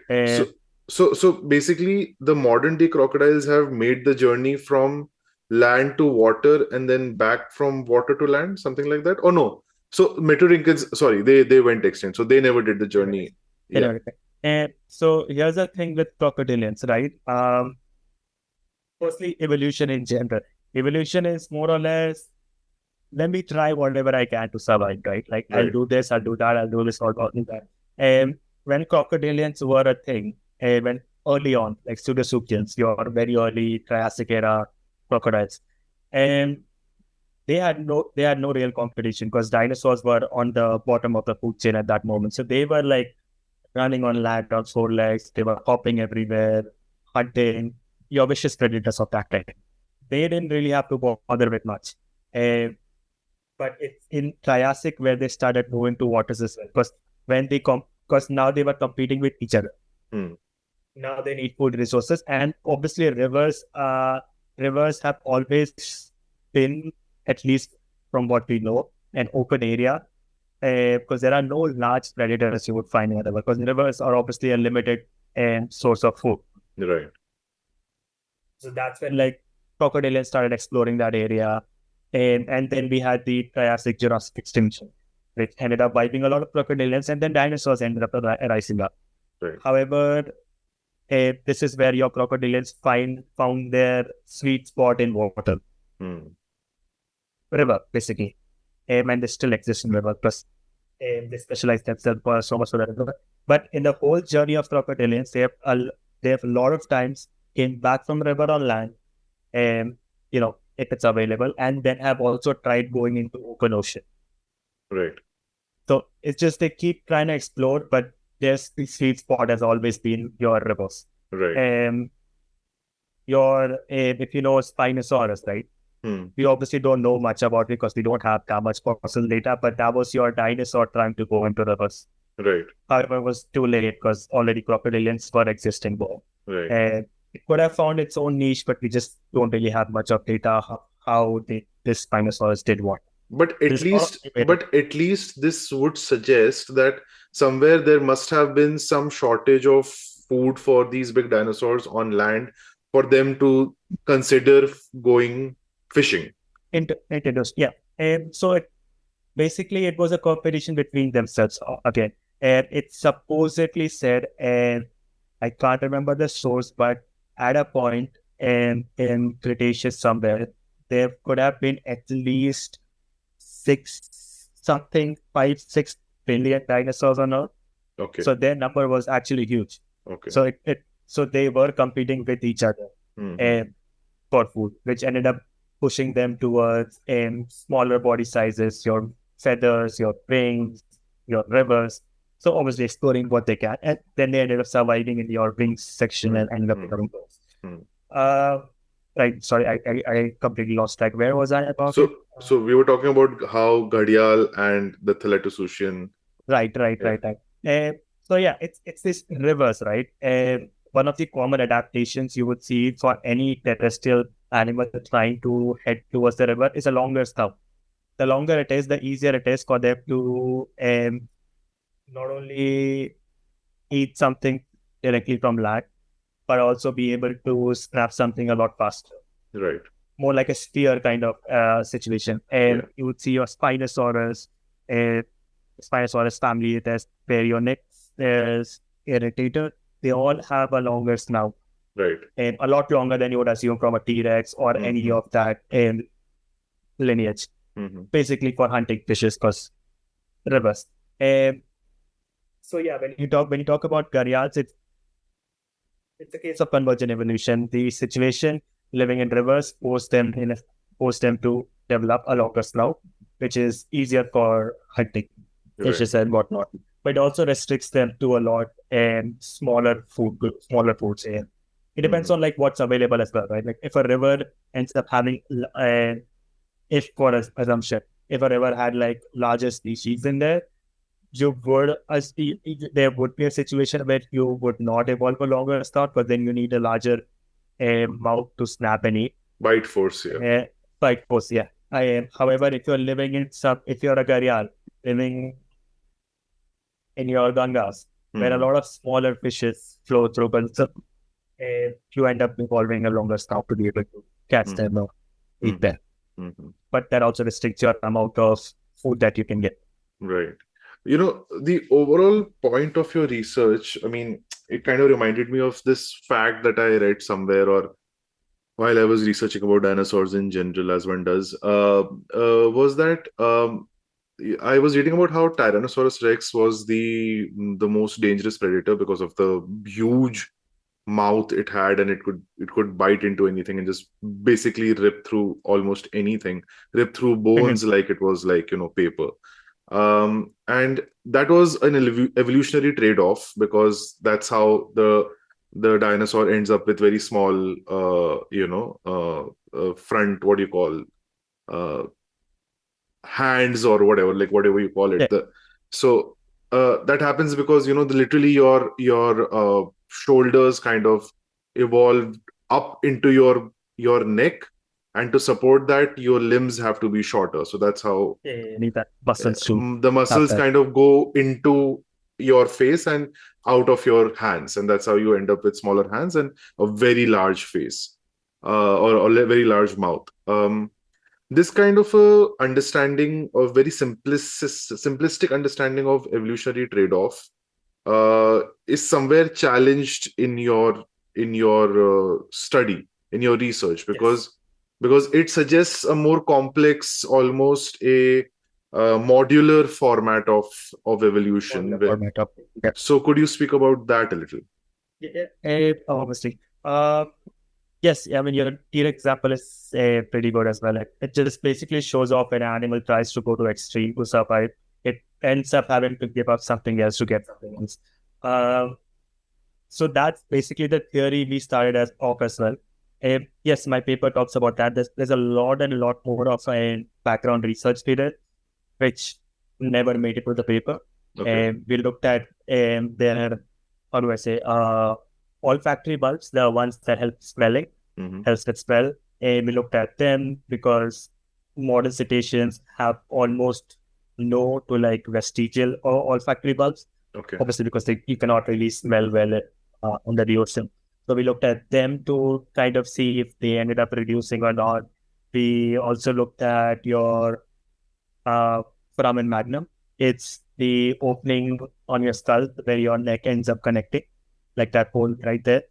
So basically the modern day crocodiles have made the journey from land to water and then back from water to land, something like that. Oh no, so meteorynchids, sorry, they went extinct, so they never did the journey. And so here's the thing with crocodilians, right? Firstly, evolution in general. Evolution is more or less, let me try whatever I can to survive, right? Like, I'll do this, I'll do that, I'll do this, I'll do that. And when crocodilians were a thing, when early on, like pseudosuchians, your very early Triassic era crocodiles, and they had no real competition because dinosaurs were on the bottom of the food chain at that moment. So they were like running on land on 4 legs, they were hopping everywhere, hunting, your vicious predators of that time. They didn't really have to bother with much. But it's in Triassic where they started moving to waters as well. Because because now they were competing with each other. Now they need food resources, and obviously rivers have always been, at least from what we know, an open area. Because there are no large predators you would find in a river. Because rivers are obviously a limited source of food. Right. So that's when like crocodilians started exploring that area. And then we had the Triassic-Jurassic extinction, which ended up wiping a lot of crocodilians, and then dinosaurs ended up rising up. Right. However, this is where your crocodilians found their sweet spot in water. River, basically. And they still exist in river, plus they specialize themselves for so much for that river. But in the whole journey of crocodilians, they have a lot of times came back from river on land, and if it's available, and then have also tried going into open ocean. Right. So it's just they keep trying to explore, but their sweet spot has always been your rivers. Right. If you know Spinosaurus, right? We obviously don't know much about it because we don't have that much fossil data, but that was your dinosaur trying to go into rivers. Right. However, it was too late because already crocodilians were existing there. Right. It could have found its own niche, but we just don't really have much of data how this Spinosaurus did what. But at least this would suggest that somewhere there must have been some shortage of food for these big dinosaurs on land for them to consider going fishing. So basically it was a competition between themselves again. And it supposedly said, and I can't remember the source, but at a point in Cretaceous somewhere, there could have been at least 6 billion dinosaurs on Earth. Okay. So their number was actually huge. Okay. So they were competing with each other for food, which ended up pushing them towards smaller body sizes, your feathers, your wings, your rivers. So obviously exploring what they can, and then they ended up surviving in your wings section and ended up becoming those. Right. Sorry, I completely lost track. Where was I about? So we were talking about how Gharial and the thalattosuchian. Right. So yeah, it's this rivers, right? One of the common adaptations you would see for any terrestrial animal trying to head towards the river is a longer snout. The longer it is, the easier it is for them to not only eat something directly from land, but also be able to snap something a lot faster. Right. More like a spear kind of situation. And you would see your Spinosaurus, Spinosaurus family, there's Baryonyx, there's Irritator. They all have a longer snout. Right. And a lot longer than you would assume from a T-Rex or any of that lineage. Basically for hunting fishes, because rivers. So yeah, when you talk about Gharials, it's a case of convergent evolution. The situation living in rivers forced them to develop a longer snout, which is easier for hunting fishes and whatnot. But it also restricts them to a lot smaller foods. And it depends on like what's available as well, right? Like if a river ends up having, if for assumption, if a river had like larger species in there, there would be a situation where you would not evolve a longer snout, but then you need a larger mouth to snap and eat. Bite force, yeah. Bite force, yeah. However, if you're if you're a gharial living in your gangas, where a lot of smaller fishes flow through, but you end up evolving a longer snout to be able to catch them or eat them. But that also restricts your amount of food that you can get. Right. You know, the overall point of your research, I mean, it kind of reminded me of this fact that I read somewhere, or while I was researching about dinosaurs in general, as one does, was that I was reading about how Tyrannosaurus Rex was the most dangerous predator because of the huge mouth it had, and it could bite into anything and just basically rip through almost anything, rip through bones like it was like, paper. And that was an evolutionary trade-off, because that's how the dinosaur ends up with very small, front, what do you call, hands or whatever, like whatever you call it. That happens because, literally your shoulders kind of evolved up into your neck. And to support that, your limbs have to be shorter. So that's how the muscles kind of go into your face and out of your hands. And that's how you end up with smaller hands and a very large face, or a very large mouth. This kind of a understanding of very simplistic understanding of evolutionary trade-off is somewhere challenged in your study, in your research, because it suggests a more complex, almost a modular format of evolution. So could you speak about that a little? Obviously. Yes, I mean, your T-Rex example is pretty good as well. It just basically shows off when an animal tries to go to extreme to survive. It ends up having to give up something else to get something else. So that's basically the theory we started off as well. Yes, my paper talks about that. There's a lot more of a background research we did, which never made it to the paper. We looked at their, how do I say, olfactory bulbs, the ones that help smelling, helps with smell. We looked at them because modern cetaceans have almost no to like vestigial or olfactory bulbs. Obviously, because you cannot really smell well under the ocean. So we looked at them to kind of see if they ended up reducing or not. We also looked at your foramen magnum. It's the opening on your skull where your neck ends up connecting, like that hole right there,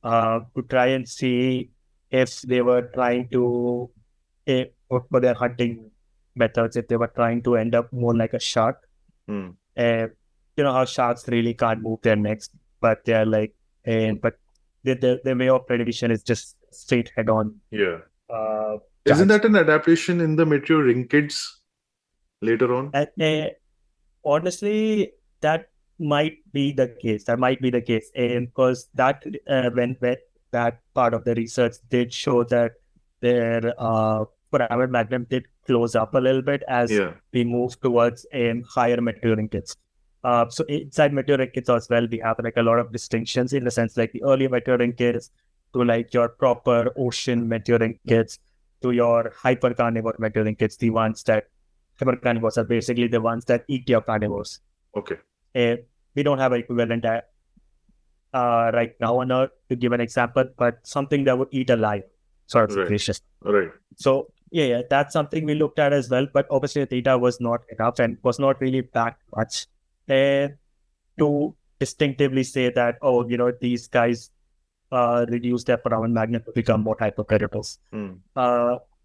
to try and see if they were trying to, for their hunting methods, if they were trying to end up more like a shark. You know how sharks really can't move their necks, but they're like, but their way of predation is just straight head on. Yeah. Isn't that an adaptation in the Meteorhynchids later on? Honestly, that might be the case. Because that when that part of the research did show that their foramen magnum did close up a little bit as we move towards higher Meteorhynchids. So inside Meteorhynchids as well, we have like a lot of distinctions in the sense like the early Meteorhynchids to like your proper ocean Meteorhynchids to your hypercarnivore Meteorhynchids, the ones that hypercarnivores are basically the ones that eat your carnivores. Okay. We don't have an equivalent right now on Earth, to give an example, but something that would eat a lion sort of Right. situation. Right. So yeah, that's something we looked at as well, but obviously the data was not enough and was not really backed much to distinctively say that, oh, these guys reduce their foramen magnum to become more hyperpredators.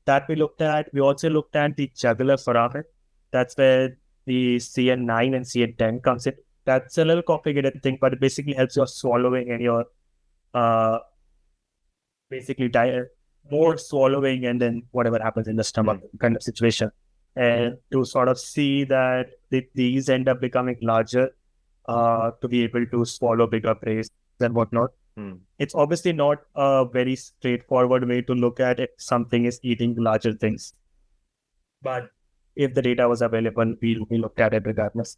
That we looked at. We also looked at the jugular foramen. That's where the CN9 and CN10 comes in. That's a little complicated thing, but it basically helps your swallowing and your basically more swallowing and then whatever happens in the stomach kind of situation. And to sort of see that these end up becoming larger to be able to swallow bigger prey and whatnot. It's obviously not a very straightforward way to look at if something is eating larger things. But if the data was available, we looked at it regardless.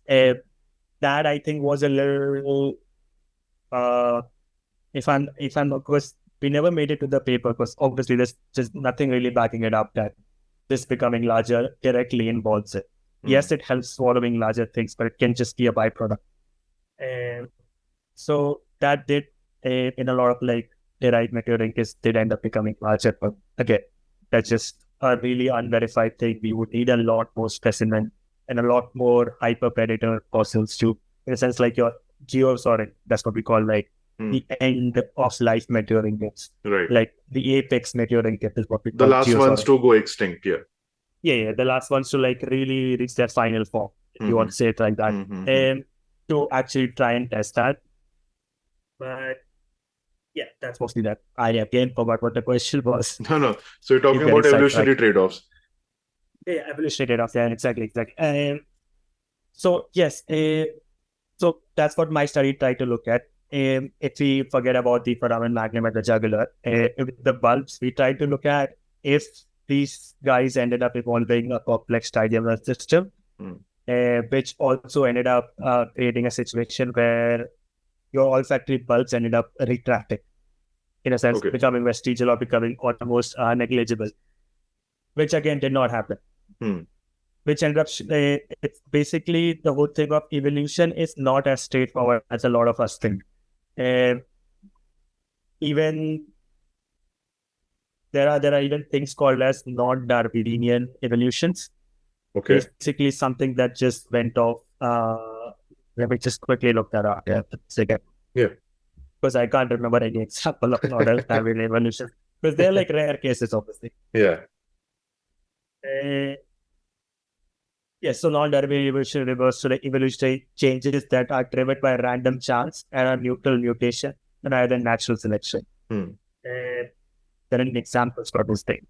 That I think was a little, if I'm not, because we never made it to the paper, because obviously there's just nothing really backing it up that this becoming larger directly involves it. Yes, it helps swallowing larger things, but it can just be a byproduct. And so that did, in a lot of like derived meteoritics, did end up becoming larger. But again, that's just a really unverified thing. We would need a lot more specimen and a lot more hyperpredator fossils to, in a sense, like your geosaurid, that's what we call like the end of life meteorites. Right. Like the apex meteorite is what we call the last ones to go extinct. Yeah, the last ones to like really reach their final form, if you want to say it like that. And to actually try and test that. But yeah, that's mostly that. I again forgot what the question was. No. So you're talking about evolutionary trade-offs. Yeah, evolutionary trade-offs. Yeah, exactly. So yes, so that's what my study tried to look at. If we forget about the foramen magnum and the jugular, with the bulbs, we tried to look at if these guys ended up evolving a complex trigeminal system, which also ended up creating a situation where your olfactory bulbs ended up retracting, in a sense, becoming vestigial or becoming almost negligible, which again did not happen. Which ended up, it's basically the whole thing of evolution is not as straightforward as a lot of us think. Even there are even things called as non-Darwinian evolutions. Basically something that just went off. Let me just quickly look that up. Yeah. Because I can't remember any example of non-Darwinian evolution. Because they're like rare cases, obviously. Yeah. Yes, so non-Darwinian evolution refers to the evolutionary changes that are driven by random chance and a neutral mutation rather than natural selection. There are examples for this thing.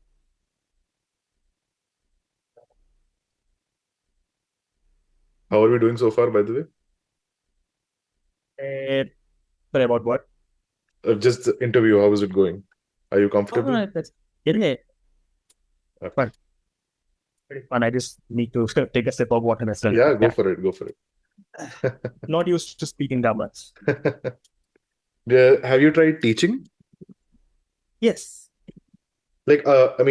How are we doing so far, by the way? Sorry, about what? Just the interview, how is it going? Are you comfortable? That's it. Fun. Pretty fun. I just need to take a sip of water myself. Yeah, go for it. Not used to speaking that much. Have you tried teaching? Yes. Like, I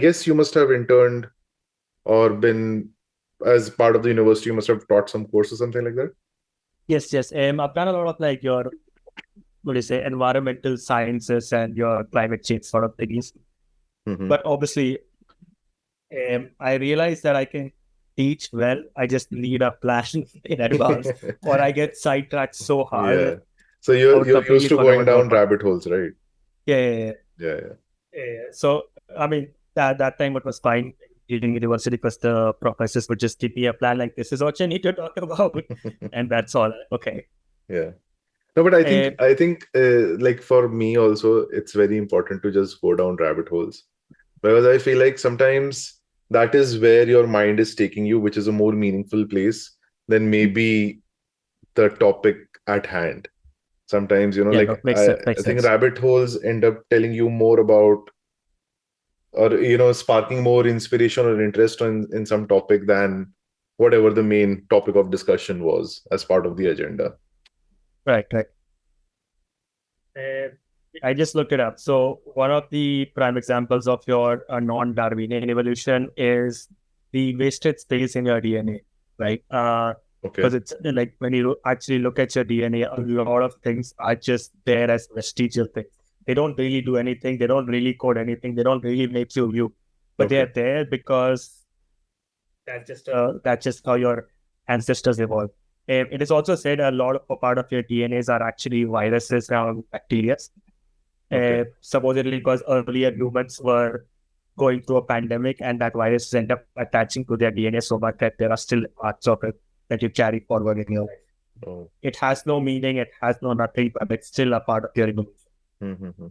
guess you must have interned or been, as part of the university, you must have taught some course or something like that? Yes. I've done a lot of like your, environmental sciences and your climate change sort of things. But obviously, I realized that I can teach well. I just need a plan in advance, or I get sidetracked so hard. Yeah. So you're used to going down rabbit holes, right? Yeah. So I mean, that time it was fine in university because the professors would just give me a plan like, this is what you need to talk about, and that's all. Okay. Yeah. No, but I think like for me also, it's very important to just go down rabbit holes, because I feel like sometimes that is where your mind is taking you, which is a more meaningful place than maybe the topic at hand. Sometimes, I think rabbit holes end up telling you more about, or, sparking more inspiration or interest in some topic than whatever the main topic of discussion was as part of the agenda. Right. I just looked it up. So one of the prime examples of your non-Darwinian evolution is the wasted space in your DNA, right? Okay. Because it's like when you actually look at your DNA, a lot of things are just there as vestigial things. They don't really do anything. They don't really code anything. They don't really make you, but they Okay. are there because that's just how your ancestors evolved. It is also said a lot of a part of your DNAs are actually viruses and bacteria. Okay. Supposedly because earlier humans were going through a pandemic and that viruses end up attaching to their DNA so much that there are still parts of it that you carry forward in your life. Oh. It has no meaning, it has no nothing, but it's still a part of your evolution. Mm-hmm.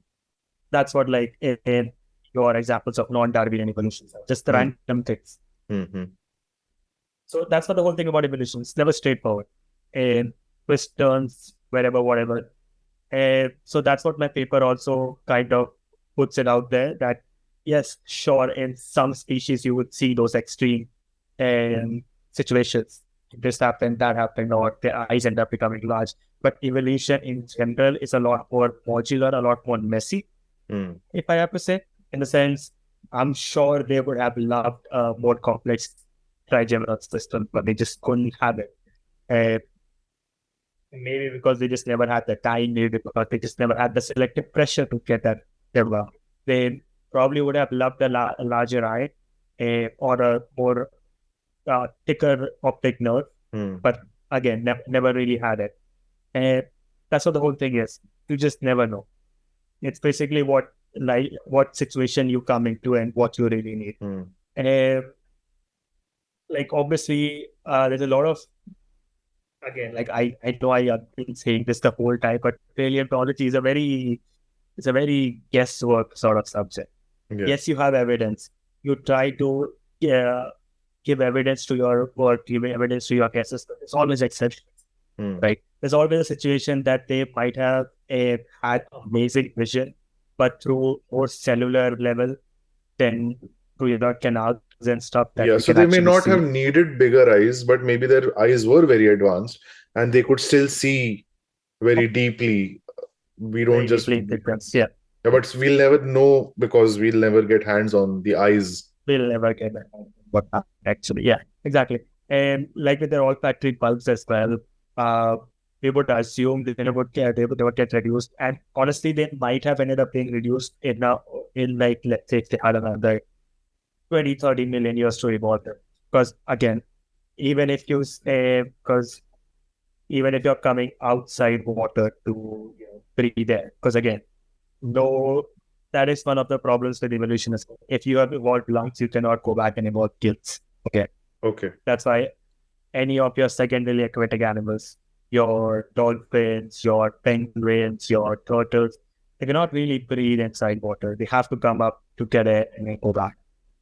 That's what like in your examples of non-Darwinian evolution, just the random things. Mm-hmm. So that's what the whole thing about evolution. It's never straightforward. And twist turns, wherever, whatever. So that's what my paper also kind of puts it out there that yes, sure, in some species you would see those extreme situations. This happened, that happened, or their eyes end up becoming large. But evolution in general is a lot more modular, a lot more messy, if I have to say. In the sense, I'm sure they would have loved a more complex trigeminal system, but they just couldn't have it. Maybe because they just never had the time, maybe because they just never had the selective pressure to get that developed. They probably would have loved a larger eye or a more thicker optic nerve, but again, never really had it. And that's what the whole thing is. You just never know. It's basically what situation you come into and what you really need. And like obviously, there's a lot of, again, like I know I have been saying this the whole time, but paleontology is a very guesswork sort of subject. Yeah. Yes, you have evidence. You try to give evidence to your work, give evidence to your guesses, but there's always exceptions, right? There's always a situation that they might have had amazing vision, but through more cellular level than through your canals and stuff. Yeah, so they may not have needed bigger eyes, but maybe their eyes were very advanced and they could still see very deeply. We don't just... Yeah, but we'll never know because we'll never get hands on the eyes. We'll never get what actually. Yeah, exactly. And like with their olfactory bulbs as well, we would assume that they would get reduced. And honestly, they might have ended up being reduced in like, let's say, if they had another 20, 30 million years to evolve them. Because again, even if you're coming outside water to breathe there, because again, that is one of the problems with evolution. Is if you have evolved lungs, you cannot go back and evolve gills. Okay. That's why any of your secondary aquatic animals, your dolphins, your penguins, your turtles, they cannot really breathe inside water. They have to come up to get air and then go back.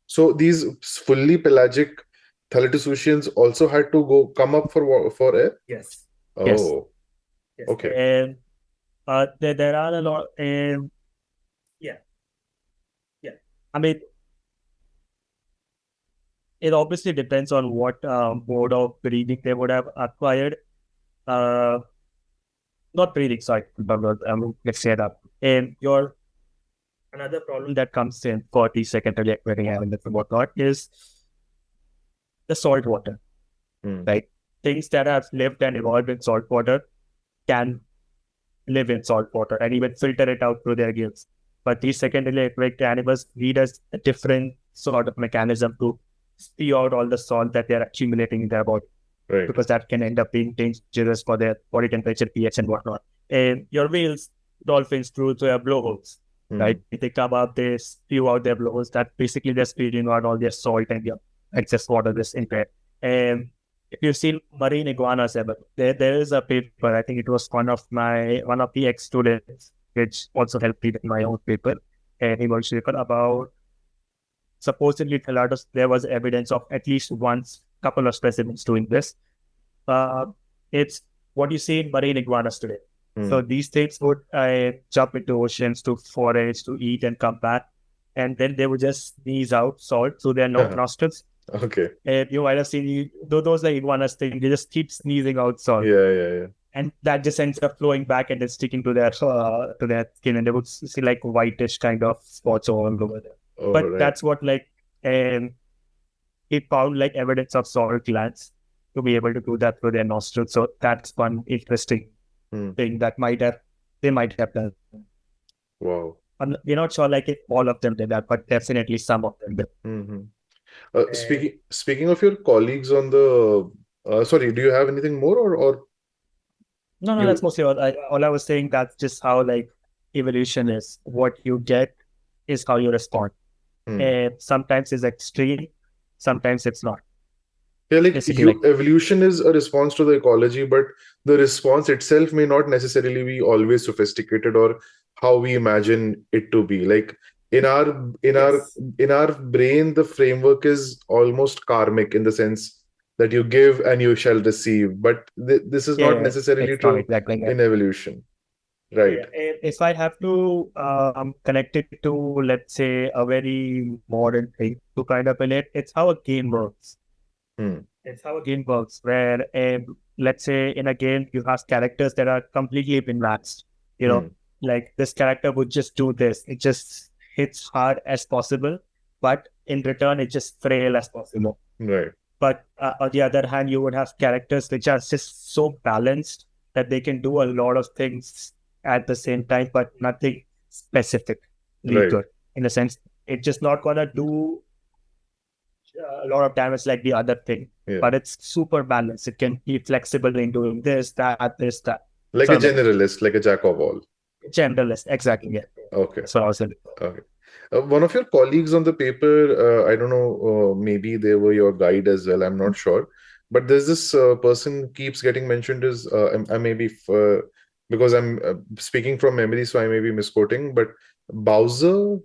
So these fully pelagic thalattosuchians also had to come up for air? Yes. Oh. Yes. Okay. And there are a lot. Yeah. I mean, it obviously depends on what mode of breathing they would have acquired. Not breathing, sorry. Let's say that. And another problem that comes in for the secondary aquatic animals and whatnot is the salt water. Right? Things that have lived and evolved in salt water can live in salt water and even filter it out through their gills. But these secondary aquatic animals need a different sort of mechanism to spew out all the salt that they're accumulating in their body. Right. Because that can end up being dangerous for their body temperature, pH, and whatnot. And your whales, dolphins, through their blowholes, right? If they come up, they spew out their blowholes. That basically they're spewing out all their salt and their excess water that's in there. And if you've seen marine iguanas ever, there is a paper. I think it was one of the ex-students, which also helped me with my own paper, and evolutionary paper about supposedly there was evidence of at least couple of specimens doing this. It's what you see in marine iguanas today. So these things would jump into oceans to forage, to eat and come back. And then they would just sneeze out salt through their nostrils. Okay. And you might have seen those like iguanas thing, they just keep sneezing out salt. Yeah. And that just ends up flowing back and then sticking to their skin, and they would see like whitish kind of spots all over there. But right. That's what it found like evidence of salt glands to be able to do that through their nostrils. So that's one interesting thing that they might have done. Wow. We're not sure like if all of them did that, but definitely some of them did. Speaking of your colleagues on the sorry, do you have anything more or No, that's mostly all I was saying. That's just how like evolution is. What you get is how you respond. Sometimes it's extreme, sometimes it's not. Yeah, like evolution is a response to the ecology, but the response itself may not necessarily be always sophisticated or how we imagine it to be. Like in our brain, the framework is almost karmic in the sense that you give and you shall receive. But this is not necessarily true in evolution. Right. If I have to connect it to, let's say, a very modern thing to kind of relate, it's how a game works. It's how a game works, where let's say in a game you have characters that are completely been matched. You know, like this character would just do this. It just hits hard as possible, but in return it just frail as possible. Right. But on the other hand, you would have characters which are just so balanced that they can do a lot of things at the same time, but nothing specific. Good. In a sense, it's just not gonna do a lot of damage like the other thing, but it's super balanced. It can be flexible in doing this, that. Like a generalist, like a jack of all. Generalist, exactly. Yeah. Okay. So I was saying. Okay. One of your colleagues on the paper, I don't know, maybe they were your guide as well. I'm not sure, but there's this person keeps getting mentioned as I may be because I'm speaking from memory, so I may be misquoting. But Bowser,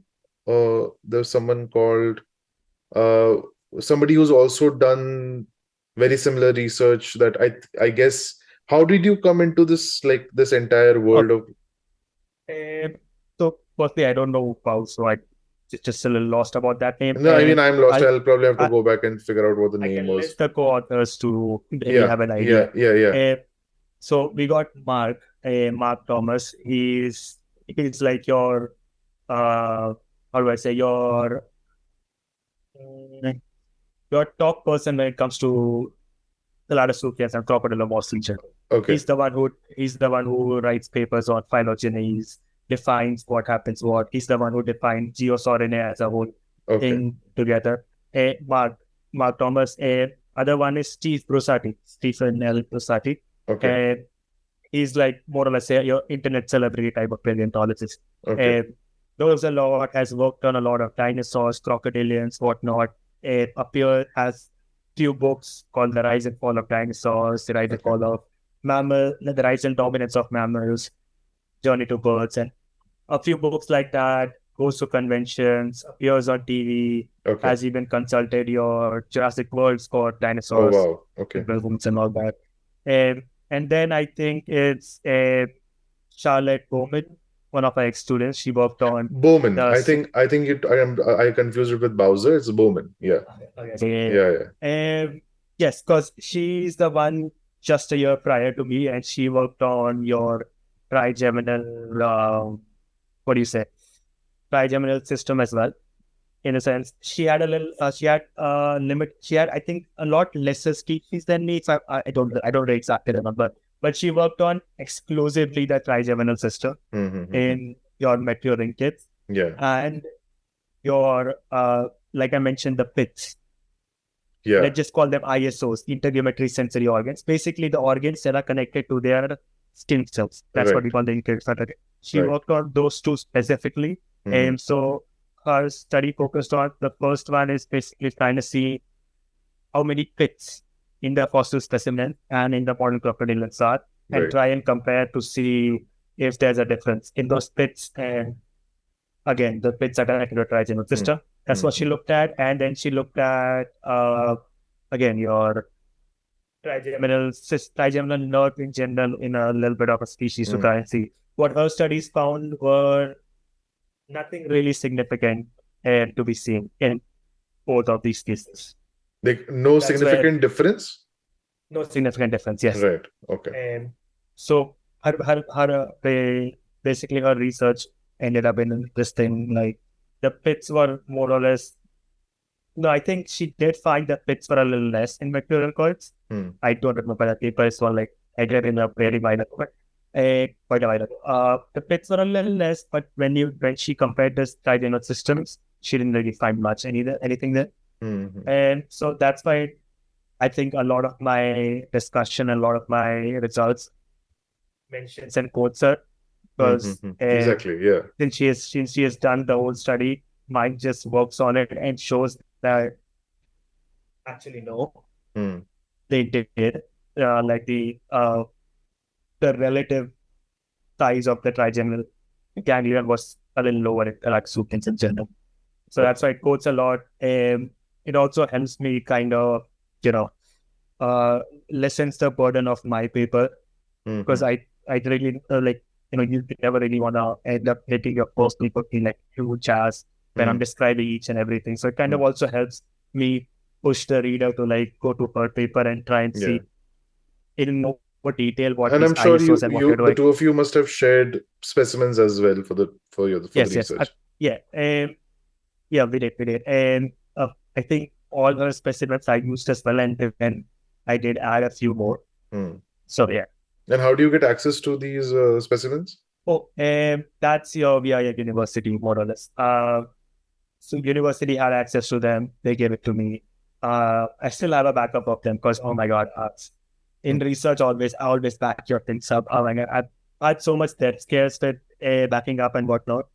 there's someone called somebody who's also done very similar research. That I guess. How did you come into this this entire world of? So firstly, I don't know Bowser, so I just a little lost about that name. No, I mean I'm lost. I'll probably have to go back and figure out what the name was. List the co-authors to maybe have an idea. Yeah. So we got Mark Thomas. He's like your how do I say your top person when it comes to thalattosuchians and crocodilomorphs in general. Okay. He's the one who writes papers on phylogenies, defines what happens what. He's the one who defined Geosaurinae as a whole thing together. Mark Thomas. Other one is Stephen L. Brusatte. Okay. He's like more or less your internet celebrity type of paleontologist. Knows a lot, has worked on a lot of dinosaurs, crocodilians, whatnot. Has few books called The Rise and Fall of Dinosaurs, The Rise and Fall of Mammals, The Rise and Dominance of Mammals, Journey to Birds, and a few books like that. Goes to conventions, appears on TV, has even consulted your Jurassic World for dinosaurs, and all that. And then I think it's Charlotte Bowman, one of our ex-students. She worked on Bowman. I think I confused it with Bowser. It's Bowman. Yeah. Yes, because she's the one just a year prior to me, and she worked on your trigeminal. What do you say? Trigeminal system as well. In a sense, she had a little. She had limit. She had, I think, a lot lesser species than me. So I don't exactly remember. But she worked on exclusively the trigeminal system in your maturing kids. Yeah. And your like I mentioned, the pits. Yeah. Let's just call them ISOs, integumentary sensory organs. Basically, the organs that are connected to their skin cells. That's what we call the integumentary. She worked on those two specifically. And so her study focused on the first one is basically trying to see how many pits in the fossil specimen and in the modern crocodilians are, and try and compare to see if there's a difference in those pits. And again, the pits are connected to the trigeminal system. That's what she looked at. And then she looked at, again, your trigeminal nerve in general in a little bit of a species to try and see. What her studies found were nothing really significant to be seen in both of these cases. Like no significant difference? No significant difference, yes. Right, okay. So basically her research ended up in this thing, like the pits were more or less No, I think she did find the pits were a little less in mercurial coils. I don't remember the papers were like I did in a very while ago, but quite a while ago. The pits were a little less, but when she compared the trigeminal systems, she didn't really find much anything there. And so that's why I think a lot of my discussion, a lot of my results mentions and quotes her because Exactly, yeah. since she has done the whole study, mine just works on it and shows that actually no, they did like the relative size of the trigeminal ganglion was a little lower in thalattosuchians in general. So that's why it quotes a lot. It also helps me kind of, lessens the burden of my paper because I really you never really want to end up hitting your first paper in like huge ass when I'm describing each and everything. So it kind of also helps me push the reader to like go to her paper and try and see in more detail what and these I'm sure ISOs and what you're doing. the two of you must have shared specimens as well for the research. Yeah, we did. And I think all her specimens I used as well, and then I did add a few more. So yeah. And how do you get access to these specimens? Oh, that's via your university, more or less. So university had access to them. They gave it to me. I still have a backup of them because, oh my God, in research, I always back your things up. Oh my God, I've had so much that scares with backing up and whatnot.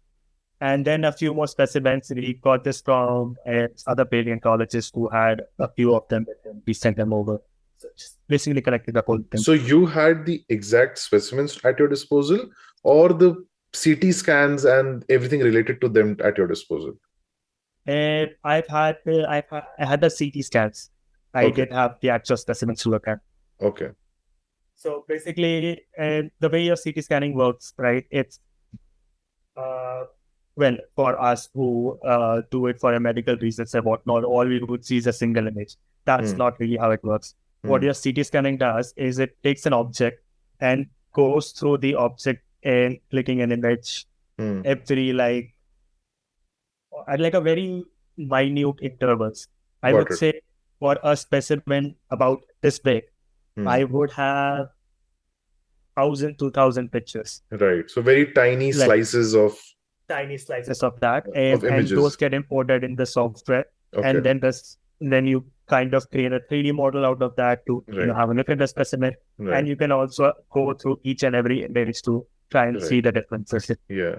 And then a few more specimens. We got this from other paleontologists who had a few of them. We sent them over. So just basically collected the whole thing. So you had the exact specimens at your disposal, or the CT scans and everything related to them at your disposal? And I had the CT scans. I did have the actual specimens to look at. Okay. So basically, the way your CT scanning works, right? It's well, for us who do it for a medical reasons and whatnot, all we would see is a single image. That's not really how it works. What your CT scanning does is it takes an object and goes through the object and clicking an image every at like a very minute intervals. I would say for a specimen about this big, I would have 1,000, 2,000 pictures. Right. So very tiny slices of that, and those get imported in the software, and then you kind of create a 3D model out of that to have a look at the specimen, and you can also go through each and every image to try and see the differences. Yeah.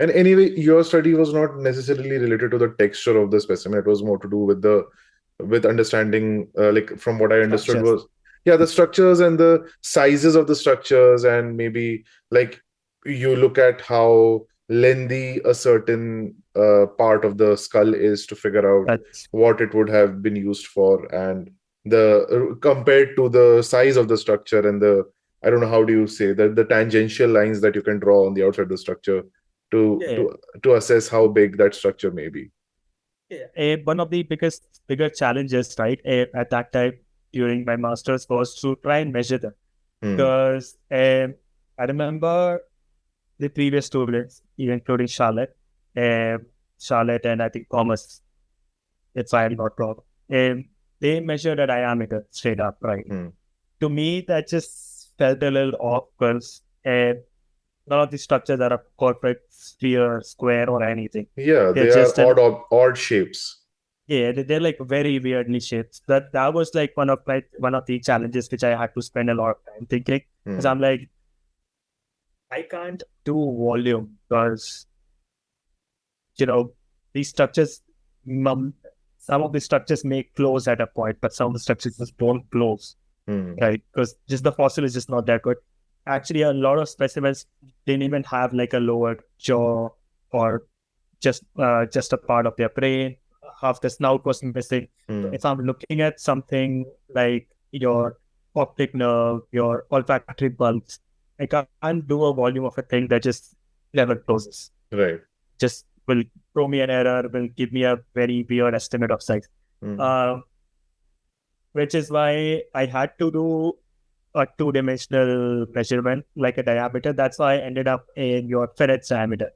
And anyway, your study was not necessarily related to the texture of the specimen. It was more to do with understanding, like from what I understood was, the structures and the sizes of the structures, and maybe like you look at how lengthy a certain part of the skull is to figure out what it would have been used for, and the compared to the size of the structure and the, I don't know, how do you say that, the tangential lines that you can draw on the outside of the structure to assess how big that structure may be. One of the bigger challenges, right, at that time during my master's was to try and measure them. Because I remember the previous students, including Charlotte and I think Thomas, if I'm not wrong, they measured a diameter straight up, right? To me, that just felt a little off because none of the structures are a perfect sphere, square, or anything. Yeah, they are odd shapes. Yeah, they're like very weirdly shaped. That was like one of the challenges which I had to spend a lot of time thinking. Because I'm like, I can't do volume because these structures, some of the structures may close at a point, but some of the structures just don't close, right? Because just the fossil is just not that good. Actually, a lot of specimens didn't even have like a lower jaw or just a part of their brain. Half the snout was missing. If I'm looking at something like your optic nerve, your olfactory bulbs, I can't do a volume of a thing that just never closes. Right. Just will throw me an error, will give me a very weird estimate of size. Which is why I had to do a two-dimensional measurement, like a diameter. That's why I ended up in your ferret's diameter.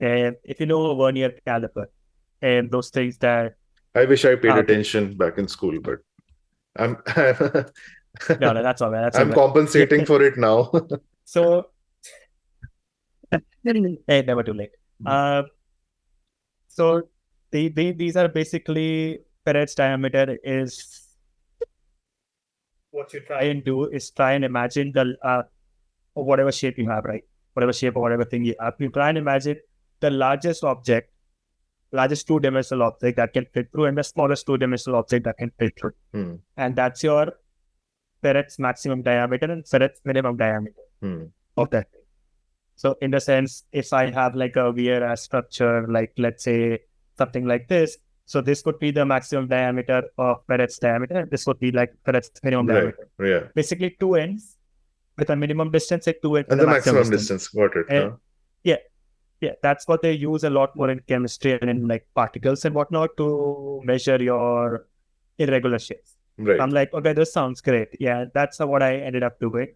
And if you know a vernier caliper, and those things that I wish I paid Okay. attention back in school, but I'm No, that's all right. That's all I'm right. compensating for it now. So, hey, never too late. So these are basically ferret's diameter is what you try and do is try and imagine the or whatever shape you have, right? Whatever shape or whatever thing you have, you try and imagine the largest object, largest two-dimensional object that can fit through, and the smallest two-dimensional object that can fit through. And that's your ferret's maximum diameter and ferret's minimum diameter of that thing. So in the sense, if I have like a weird structure, like let's say something like this, so this could be the maximum diameter of ferret's diameter, and this would be like ferret's minimum diameter. Yeah. Basically, two ends with a minimum distance, and two ends and with the a maximum distance. Got it. And, yeah, that's what they use a lot more in chemistry and in like particles and whatnot to measure your irregular shapes. Right. I'm like, okay, this sounds great. Yeah, that's what I ended up doing.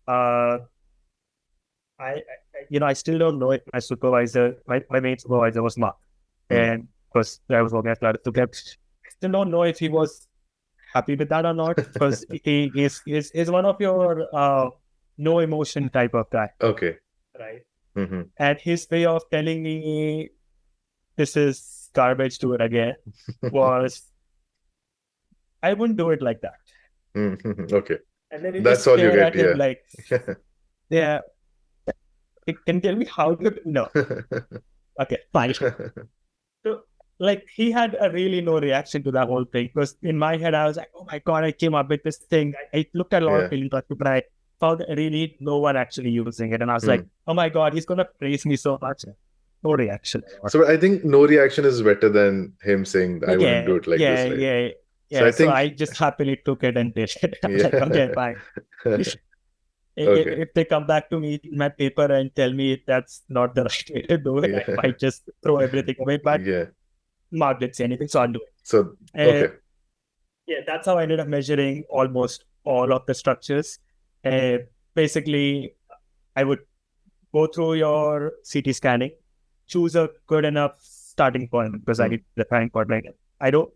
I still don't know if my supervisor, my main supervisor was Mark, and because I was working at Clarity, I still don't know if he was happy with that or not, because he is one of your no emotion type of guy. Okay. Right. And his way of telling me this is garbage, do it again, was I wouldn't do it like that. Okay. And then that's all you get. Him, like, yeah. Can you tell me how to? No. Okay, fine. So, like, he had a really no reaction to that whole thing, because in my head, I was like, oh my God, I came up with this thing. I looked at a lot of paleontology, but I found really no one actually using it. And I was like, oh my God, he's going to praise me so much. No reaction. So I think no reaction is better than him saying, I wouldn't do it like this. Right? Yeah. So I just happily took it and did it. I was like, okay, fine. If they come back to me in my paper and tell me that's not the right way to do it, I might just throw everything away. But Mark didn't say anything, so I'll do it. So, okay. Yeah, that's how I ended up measuring almost all of the structures. Basically, I would go through your CT scanning, choose a good enough starting point, because I need the starting point. Like, I don't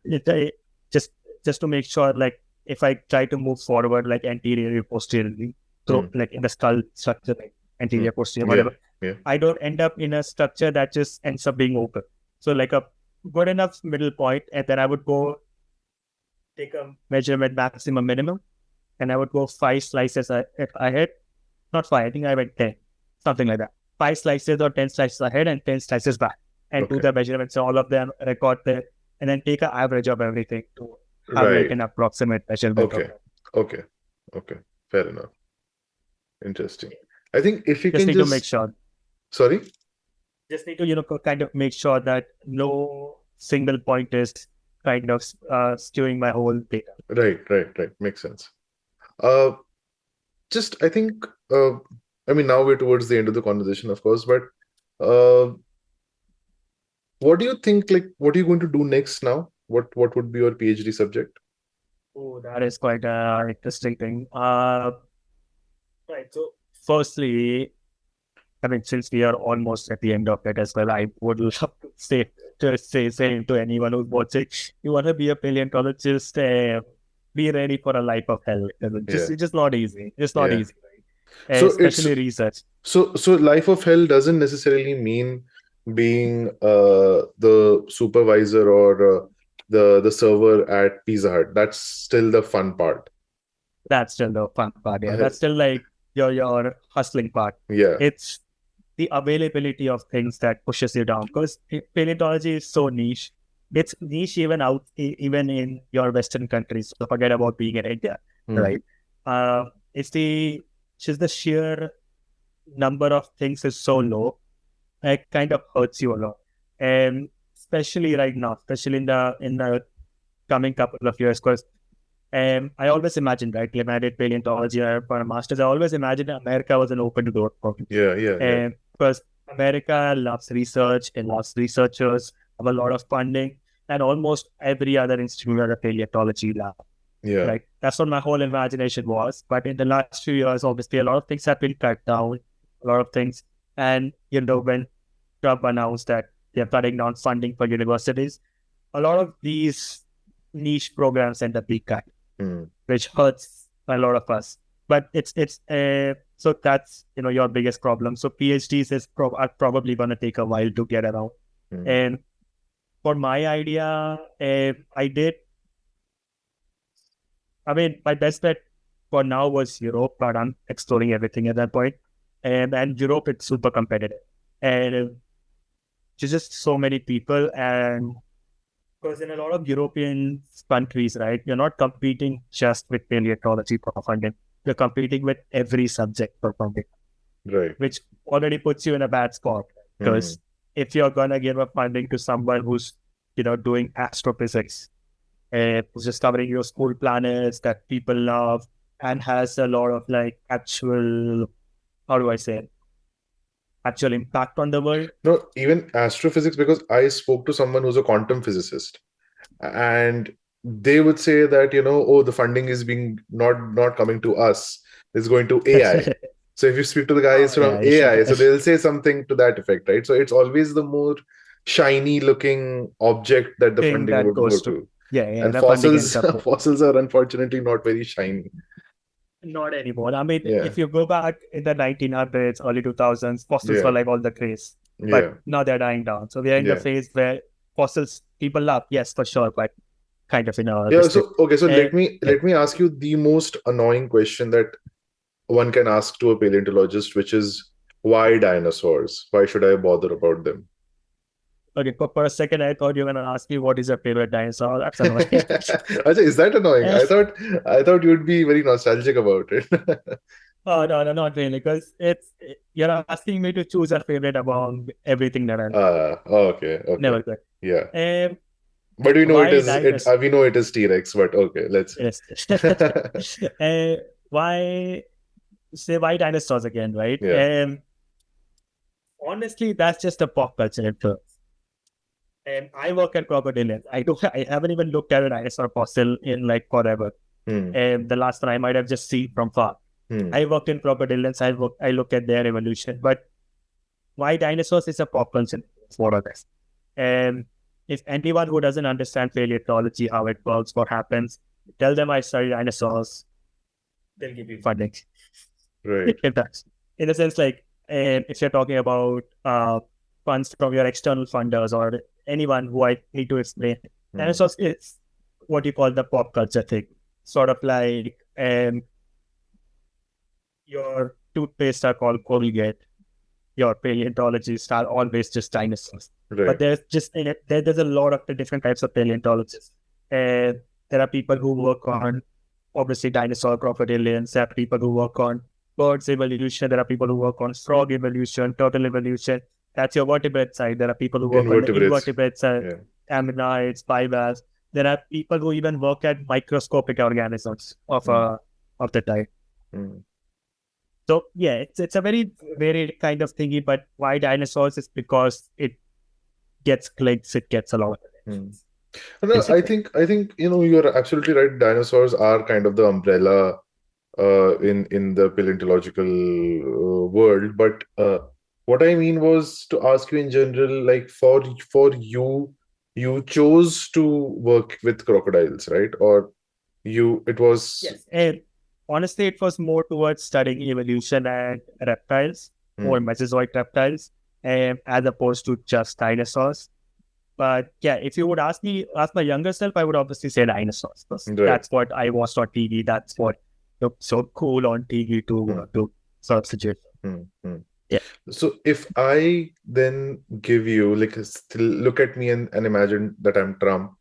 just to make sure, like, if I try to move forward, like anteriorly, posteriorly, like in the skull structure, like anterior, posterior, whatever, I don't end up in a structure that just ends up being open. So like a good enough middle point, and then I would go take a measurement maximum minimum, and I would go 5 slices ahead. Not 5, I think I went 10, something like that. 5 slices or 10 slices ahead and 10 slices back, and do the measurements. So all of them, record there, and then take an average of everything to have like an approximate measurement. Okay. Fair enough. Interesting. I think if you just can need to make sure. Sorry? Just need to, kind of make sure that no single point is kind of skewing my whole data. Right. Makes sense. I think, I mean, now we're towards the end of the conversation, of course, but what do you think, like, what are you going to do next now? What would be your PhD subject? Oh, that is quite an interesting thing. Right. So, firstly, I mean, since we are almost at the end of it as well, I would love to say to anyone who's watching, you want to be a paleontologist, be ready for a life of hell. It's just not easy. It's not easy, right? Especially research. So life of hell doesn't necessarily mean being the supervisor or the server at Pizza Hut. That's still the fun part. That's still the fun part. Yeah, that's still like your hustling part. Yeah, it's the availability of things that pushes you down, because paleontology is so niche. It's niche even in your Western countries. So forget about being in India, right? It's just the sheer number of things is so low, it kind of hurts you a lot, and especially right now, especially in the coming couple of years, because I always imagined, right, when I did paleontology for a master's, I always imagined America was an open door for me. Yeah. Because America loves research and loves researchers, have a lot of funding, and almost every other institute has a paleontology lab. Yeah. Right. That's what my whole imagination was. But in the last few years, obviously, a lot of things have been cut down, a lot of things. And, when Trump announced that they're cutting down funding for universities, a lot of these niche programs end up being cut, Mm. which hurts a lot of us. But so that's your biggest problem. So PhDs are probably going to take a while to get around. Mm. And for my idea, my best bet for now was Europe, but I'm exploring everything at that point. And Europe, it's super competitive. And there's just so many people. And because in a lot of European countries, right, you're not competing just with paleontology for funding. You're competing with every subject for funding. Right. Which already puts you in a bad spot. Because if you're going to give up funding to someone who's, doing astrophysics, who's just covering your school planets that people love and has a lot of actual, how do I say it? Actual impact on the world. No, even astrophysics, because I spoke to someone who's a quantum physicist, and they would say that, the funding is being not coming to us, it's going to AI. So if you speak to the guys from AI, so they'll say something to that effect, right? So it's always the more shiny looking object that the funding would go to. Yeah, and fossils are unfortunately not very shiny. Not anymore. I mean, if you go back in the 1900s, early 2000s, fossils were like all the craze. But now they're dying down. So we are in the phase where fossils people love, yes, for sure, but kind of in a So let me ask you the most annoying question that one can ask to a paleontologist, which is, why dinosaurs? Why should I bother about them? Okay, for a second, I thought you were going to ask me what is your favorite dinosaur. That's annoying. Is that annoying? I thought you'd be very nostalgic about it. Oh, no, not really, because you're asking me to choose a favorite among everything that I know. Okay. Never good. Yeah. But we know we know it is T-Rex, but okay, let's. Yes. Why dinosaurs again, right? Yeah. Honestly, that's just a pop culture influence. And I work at Crocodilomorphs. I haven't even looked at a dinosaur fossil in forever. And the last one I might have just seen from far. I worked in Crocodilomorphs. I look at their evolution. But why dinosaurs is a pop culture for us. And if anyone who doesn't understand paleontology, how it works, what happens, tell them I study dinosaurs, they'll give you funding. Right. In a sense, if you're talking about funds from your external funders or anyone who I need to explain, dinosaurs is what you call the pop culture thing. Sort of like your toothpaste are called Colgate. Your paleontologists are always just dinosaurs. Right. But there's a lot of the different types of paleontologists. And there are people who work on, obviously, dinosaur crocodilians. There are people who work on birds evolution. There are people who work on frog evolution, turtle evolution. That's your vertebrate side. There are people who work on the invertebrate side, ammonites, bivalves. There are people who even work at microscopic organisms of the type. So yeah, it's a very varied kind of thingy. But why dinosaurs is because it gets clicks, it gets a lot. No, I think you're absolutely right. Dinosaurs are kind of the umbrella in the paleontological world. But what I mean was to ask you in general, for you chose to work with crocodiles, right? Or it was... Yes. And honestly, it was more towards studying evolution and reptiles, or Mesozoic reptiles, as opposed to just dinosaurs. But yeah, if you would ask my younger self, I would obviously say dinosaurs. That's what I watched on TV. That's what looked so cool on TV to sort of suggest. Yeah. So if I then give you, look at me and imagine that I'm Trump,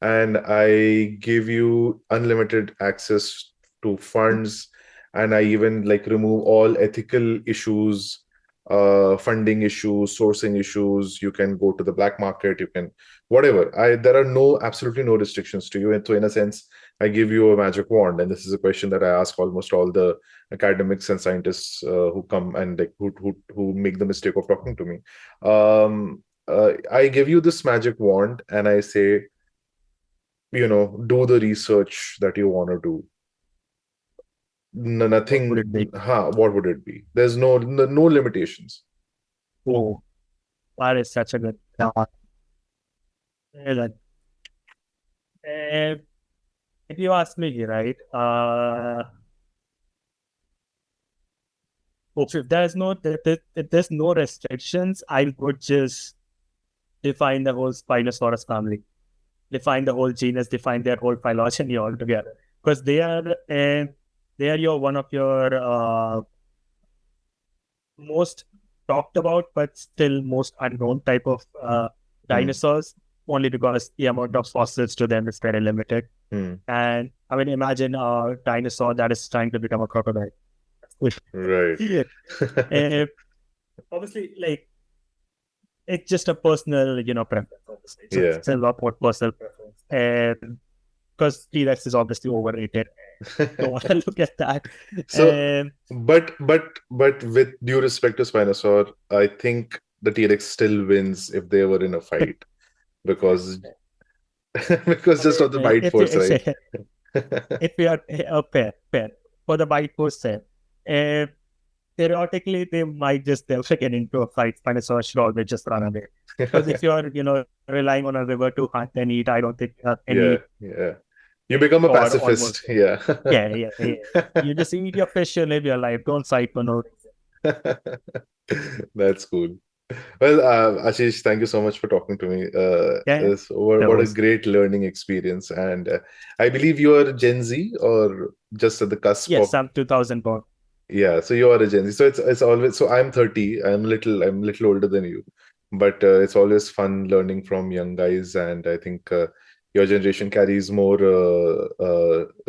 and I give you unlimited access to funds, and I even remove all ethical issues, funding issues, sourcing issues. You can go to the black market, you can whatever. There are absolutely no restrictions to you. And so in a sense, I give you a magic wand. And this is a question that I ask almost all the academics and scientists who come and who make the mistake of talking to me. I give you this magic wand and I say, do the research that you want to do. Nothing. What would it be? What would it be? There's no limitations. Oh, that is such a good thought. Uh, if you ask me, right, if there's no restrictions, I would just define the whole Spinosaurus family, define the whole genus, define their whole phylogeny altogether, because they are your one of your most talked about but still most unknown type of dinosaurs, only because the amount of fossils to them is very limited. And I mean, imagine a dinosaur that is trying to become a crocodile. Right. And obviously, like, it's just a personal, preference. Obviously, it's a lot more personal preference, and because T-Rex is obviously overrated. Don't want to look at that. So, but with due respect to Spinosaur, I think the T-Rex still wins if they were in a fight, because just of the bite force, right? If we are a pair for the bite force, theoretically they might just get into a fight. Spinosaurus should always just run away, because if you're relying on a river to hunt and eat, I don't think any you become a pacifist. Yeah. You just eat your fish, you live your life. Don't fight for no reason. That's cool. Well, Ashish, thank you so much for talking to me. What a great learning experience. And I believe you are Gen Z or just at the cusp. Yes, I'm 2000 born. Yeah, so you are a Gen Z. So it's always, so I'm 30. I'm little older than you, but it's always fun learning from young guys. And I think your generation carries more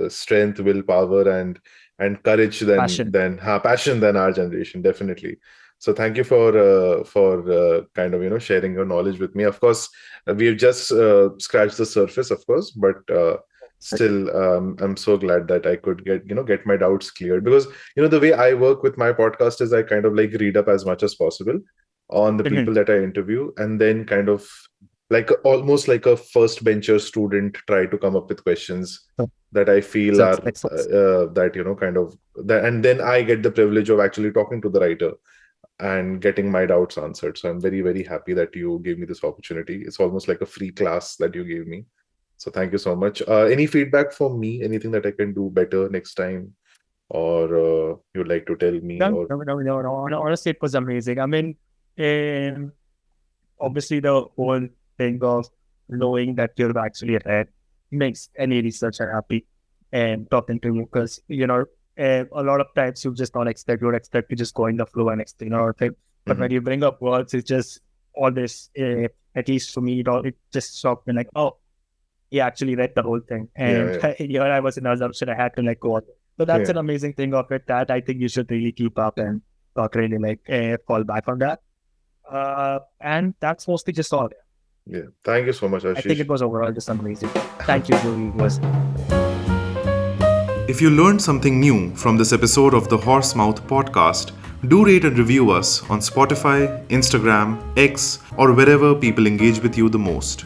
strength, willpower, and courage than passion than our generation, definitely. So thank you for kind of sharing your knowledge with me. Of course, we've just scratched the surface, of course, but still, I'm so glad that I could get my doubts cleared, because the way I work with my podcast is I kind of like read up as much as possible on the people that I interview, and then kind of almost like a first bencher student try to come up with questions that I feel are and then I get the privilege of actually talking to the writer and getting my doubts answered. So I'm very, very happy that you gave me this opportunity. It's almost like a free class that you gave me. So thank you so much. Any feedback for me? Anything that I can do better next time? Or you'd like to tell me? No. Honestly, it was amazing. I mean, obviously the whole thing of knowing that you've actually read makes any researcher happy and talking to you, because a lot of times you just don't expect to just go in the flow and explain our thing. But when you bring up words, it's just all this, at least for me, it just shocked me, like, oh, he actually read the whole thing. And here I was in assumption I had to go on. So that's an amazing thing of it that I think you should really keep up and not really fall back on that. And that's mostly just all. Yeah. Thank you so much, Ashish. I think it was overall just amazing. Thank you, Julie. If you learned something new from this episode of the Horsemouth podcast, do rate and review us on Spotify, Instagram, X, or wherever people engage with you the most.